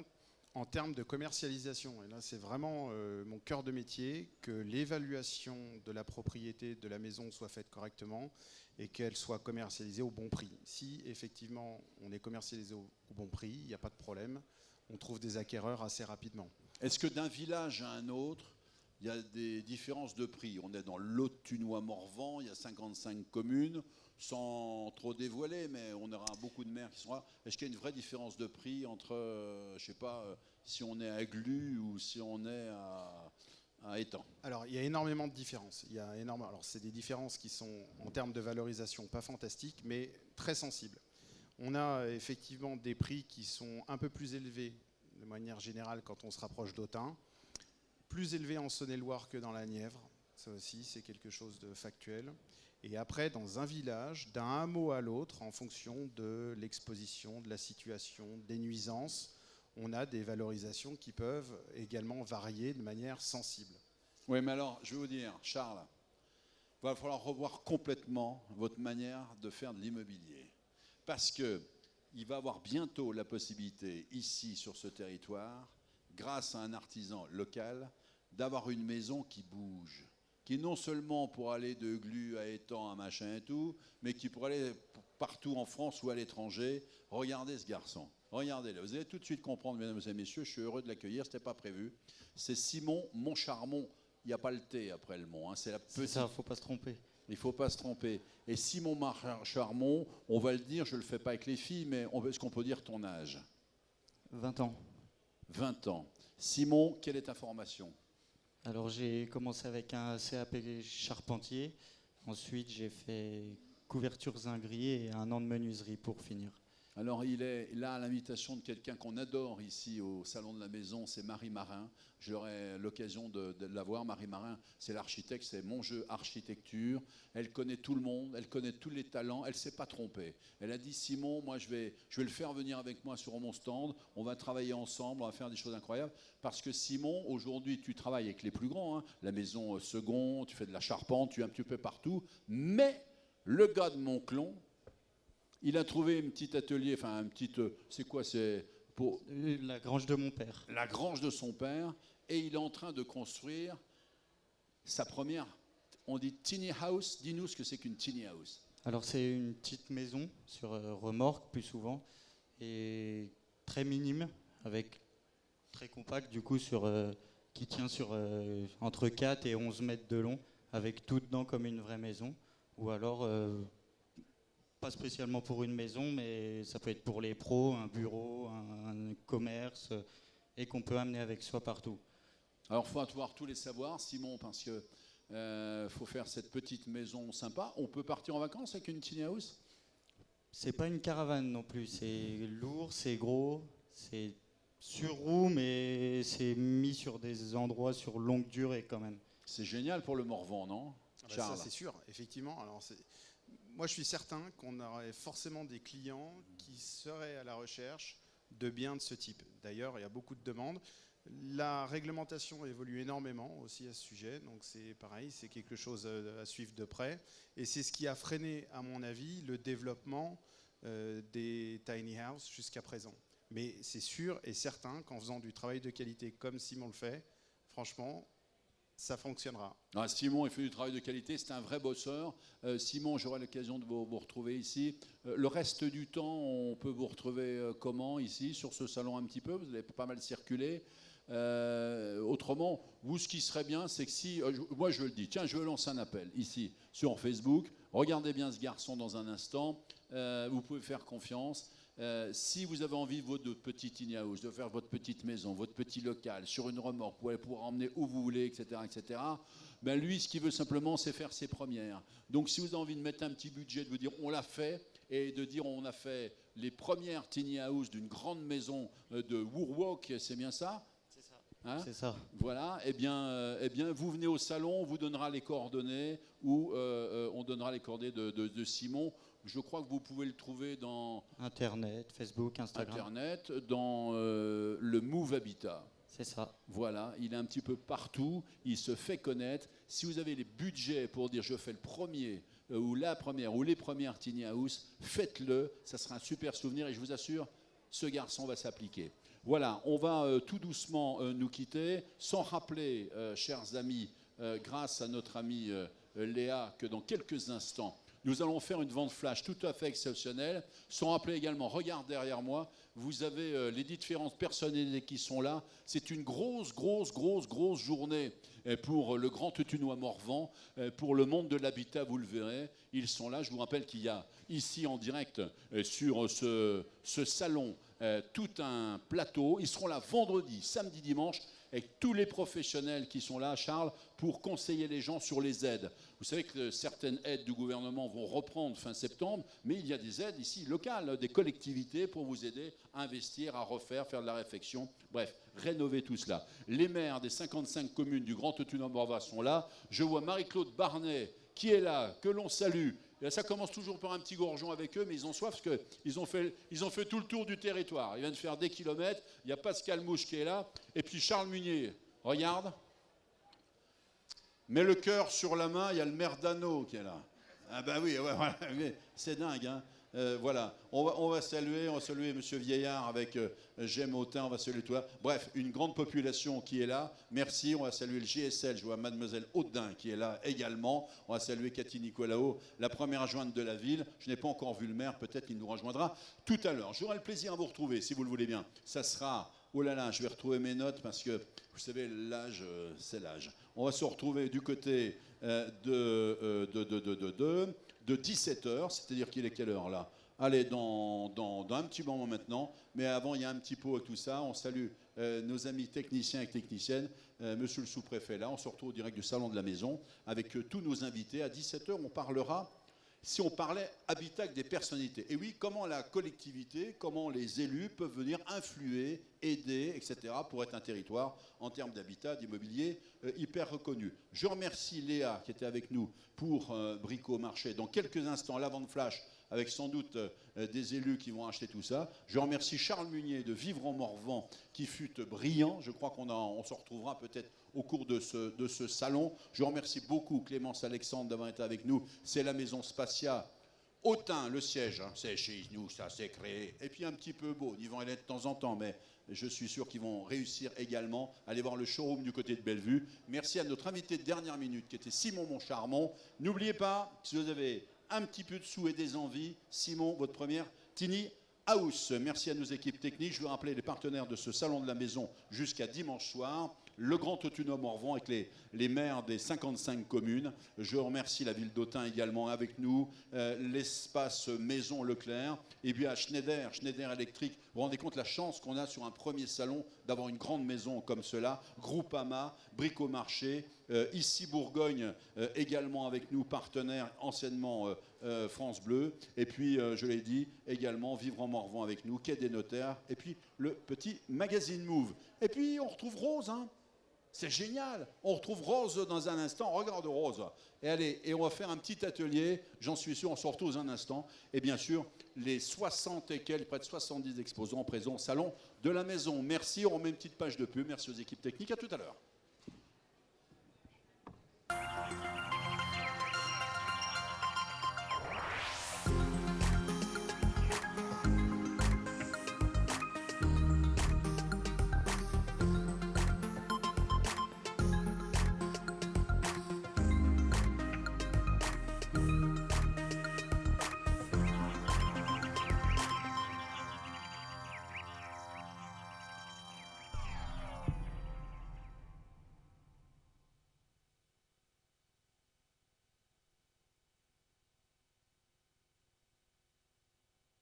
Speaker 3: en termes de commercialisation, et là c'est vraiment mon cœur de métier, que l'évaluation de la propriété de la maison soit faite correctement et qu'elle soit commercialisée au bon prix. Si effectivement on est commercialisé au bon prix, il n'y a pas de problème, on trouve des acquéreurs assez rapidement.
Speaker 1: Est-ce que d'un village à un autre, il y a des différences de prix? On est dans l'Autunois-Morvan, il y a 55 communes. Sans trop dévoiler, mais on aura beaucoup de maires qui sont là. Est-ce qu'il y a une vraie différence de prix entre, je ne sais pas, si on est à Glu ou si on est à Étang?
Speaker 3: Alors, il y a énormément de différences. Alors, c'est des différences qui sont, en termes de valorisation, pas fantastiques, mais très sensibles. On a effectivement des prix qui sont un peu plus élevés, de manière générale, quand on se rapproche d'Autun. Plus élevés en Saône-et-Loire que dans la Nièvre. Ça aussi, c'est quelque chose de factuel. Et après, dans un village, d'un hameau à l'autre, en fonction de l'exposition, de la situation, des nuisances, on a des valorisations qui peuvent également varier de manière sensible.
Speaker 1: Oui, mais alors, je vais vous dire, Charles, il va falloir revoir complètement votre manière de faire de l'immobilier. Parce qu'il va y avoir bientôt la possibilité, ici, sur ce territoire, grâce à un artisan local, d'avoir une maison qui bouge. Qui non seulement pour aller de Glu à Étang, à machin et tout, mais qui pour aller partout en France ou à l'étranger. Regardez ce garçon, regardez-le. Vous allez tout de suite comprendre, mesdames et messieurs, je suis heureux de l'accueillir, ce n'était pas prévu. C'est Simon Moncharmont, il n'y a pas le T après le mot, hein, c'est la petite...
Speaker 15: C'est ça, il ne faut pas se tromper.
Speaker 1: Il ne faut pas se tromper. Et Simon Moncharmont, on va le dire, je ne le fais pas avec les filles, mais est-ce qu'on peut dire ton âge?
Speaker 15: 20 ans.
Speaker 1: 20 ans. Simon, quelle est ta formation?
Speaker 15: Alors j'ai commencé avec un CAP charpentier, ensuite j'ai fait couverture zinguerie et 1 an de menuiserie pour finir.
Speaker 1: Alors il est là à l'invitation de quelqu'un qu'on adore ici au Salon de la Maison, c'est Marie Marin. J'aurai l'occasion de la voir. Marie Marin, c'est l'architecte, c'est mon jeu architecture. Elle connaît tout le monde, elle connaît tous les talents, elle ne s'est pas trompée. Elle a dit Simon, moi je vais le faire venir avec moi sur mon stand, on va travailler ensemble, on va faire des choses incroyables. Parce que Simon, aujourd'hui tu travailles avec les plus grands, hein, la maison Second, tu fais de la charpente, tu es un petit peu partout. Mais le gars de Monclon, il a trouvé un petit atelier, enfin un petit, c'est quoi, c'est pour
Speaker 15: la grange de mon père.
Speaker 1: La grange de son père, et il est en train de construire sa première, on dit tiny house. Dis-nous ce que c'est qu'une tiny house.
Speaker 15: Alors c'est une petite maison sur remorque plus souvent, et très minime, avec très compact du coup, qui tient sur entre 4 et 11 mètres de long, avec tout dedans comme une vraie maison, ou alors... pas spécialement pour une maison, mais ça peut être pour les pros, un bureau, un commerce, et qu'on peut amener avec soi partout.
Speaker 1: Alors il faut avoir tous les savoirs, Simon, parce que faut faire cette petite maison sympa. On peut partir en vacances avec une tiny house?
Speaker 15: C'est pas une caravane non plus, c'est lourd, c'est gros, c'est sur roue, mais c'est mis sur des endroits sur longue durée quand même.
Speaker 1: C'est génial pour le Morvan, non, Charles?
Speaker 3: Ça c'est sûr, effectivement. Alors, moi, je suis certain qu'on aurait forcément des clients qui seraient à la recherche de biens de ce type. D'ailleurs, il y a beaucoup de demandes. La réglementation évolue énormément aussi à ce sujet, donc c'est pareil, c'est quelque chose à suivre de près. Et c'est ce qui a freiné, à mon avis, le développement des tiny house jusqu'à présent. Mais c'est sûr et certain qu'en faisant du travail de qualité comme Simon le fait, franchement, ça fonctionnera.
Speaker 1: Ah, Simon, il fait du travail de qualité, c'est un vrai bosseur. Simon, j'aurai l'occasion de vous retrouver ici. Le reste du temps, on peut vous retrouver comment ici, sur ce salon un petit peu? Vous avez pas mal circulé. Autrement, vous, ce qui serait bien, c'est que si... moi, je le dis, tiens, je veux lancer un appel ici, sur Facebook. Regardez bien ce garçon dans un instant. Vous pouvez faire confiance. Si vous avez envie, votre petit tiny house, de faire votre petite maison, votre petit local, sur une remorque, vous allez pouvoir emmener où vous voulez, etc., etc., ben lui, ce qu'il veut simplement, c'est faire ses premières. Donc, si vous avez envie de mettre un petit budget, de vous dire, on l'a fait, et de dire, on a fait les premières tiny house d'une grande maison de Woorwalk, c'est bien ça? Hein?
Speaker 15: C'est ça.
Speaker 1: Voilà, eh bien, vous venez au salon, on vous donnera les coordonnées ou on donnera les coordonnées de Simon. Je crois que vous pouvez le trouver dans
Speaker 15: Internet, Facebook, Instagram.
Speaker 1: Internet, dans le Move Habitat.
Speaker 15: C'est ça.
Speaker 1: Voilà, il est un petit peu partout, il se fait connaître. Si vous avez les budgets pour dire je fais le premier ou la première ou les premières tiny house, faites-le, ça sera un super souvenir et je vous assure, ce garçon va s'appliquer. Voilà, on va tout doucement nous quitter, sans rappeler, chers amis, grâce à notre amie Léa, que dans quelques instants, nous allons faire une vente flash tout à fait exceptionnelle. Sans rappeler également, regarde derrière moi, vous avez les différentes personnalités qui sont là. C'est une grosse journée pour le Grand Teutunois Morvan, pour le monde de l'habitat, vous le verrez. Ils sont là. Je vous rappelle qu'il y a ici en direct sur ce salon tout un plateau. Ils seront là vendredi, samedi, dimanche, avec tous les professionnels qui sont là, Charles, pour conseiller les gens sur les aides. Vous savez que certaines aides du gouvernement vont reprendre fin septembre, mais il y a des aides ici locales, des collectivités pour vous aider à investir, à refaire, faire de la réfection, bref, rénover tout cela. Les maires des 55 communes du Grand Teutunois Morvan sont là. Je vois Marie-Claude Barnet qui est là, que l'on salue. Et ça commence toujours par un petit gorgeon avec eux, mais ils ont soif parce qu'ils ont fait tout le tour du territoire. Ils viennent de faire des kilomètres. Il y a Pascal Mouche qui est là. Et puis Charles Munier, regarde. Mets le cœur sur la main, il y a le maire d'Anneau qui est là. Ah ben oui, ouais, voilà, c'est dingue, hein. Voilà, on va saluer M. Vieillard avec J'aime Autain, on va saluer toi. Bref, une grande population qui est là. Merci, on va saluer le GSL. Je vois Mademoiselle Audin qui est là également. On va saluer Cathy Nicolao, la première adjointe de la ville. Je n'ai pas encore vu le maire, peut-être qu'il nous rejoindra tout à l'heure. J'aurai le plaisir à vous retrouver, si vous le voulez bien. Ça sera, oh là là, je vais retrouver mes notes parce que, vous savez, l'âge, c'est l'âge. On va se retrouver du côté de 17h, c'est-à-dire qu'il est quelle heure là? Allez, dans un petit moment maintenant, mais avant il y a un petit pot et tout ça. On salue nos amis techniciens et techniciennes, monsieur le sous-préfet là, on se retrouve au direct du salon de la maison avec tous nos invités. À 17h, on parlera, si on parlait habitat avec des personnalités. Et oui, comment la collectivité, comment les élus peuvent venir influer, aider, etc. pour être un territoire en termes d'habitat, d'immobilier hyper reconnu. Je remercie Léa qui était avec nous pour Brico Marché. Dans quelques instants, la vente flash avec sans doute des élus qui vont acheter tout ça. Je remercie Charles Munier de Vivre en Morvan qui fut brillant. Je crois qu'on se retrouvera peut-être au cours de ce salon. Je remercie beaucoup Clémence Alexandre d'avoir été avec nous. C'est la maison Spatia. Autun, le siège, hein, c'est chez nous, ça s'est créé. Et puis un petit peu beau, ils vont aller de temps en temps, mais je suis sûr qu'ils vont réussir également. Allez voir le showroom du côté de Bellevue. Merci à notre invité de dernière minute qui était Simon Moncharmont. N'oubliez pas, si vous avez un petit peu de sous et des envies, Simon, votre première tiny house. Merci à nos équipes techniques. Je veux rappeler les partenaires de ce salon de la maison jusqu'à dimanche soir. Le Grand Teutunois Morvan avec les maires des 55 communes. Je remercie la ville d'Autun également avec nous, l'espace Maison Leclerc, et puis à Schneider Electric. Vous vous rendez compte la chance qu'on a sur un premier salon d'avoir une grande maison comme cela. Groupama, Bricomarché, ici Bourgogne également avec nous, partenaire anciennement France Bleu. Et puis, je l'ai dit, également Vivre en Morvan avec nous, Quai des Notaires, et puis le petit magazine Move. Et puis, on retrouve Rose, hein. C'est génial. On retrouve Rose dans un instant. Regarde Rose. Et allez, et on va faire un petit atelier. J'en suis sûr, on se retrouve dans un instant. Et bien sûr, les 60 et quelques, près de 70 exposants présents au salon de la maison. Merci. On remet une petite page de pub. Merci aux équipes techniques. À tout à l'heure.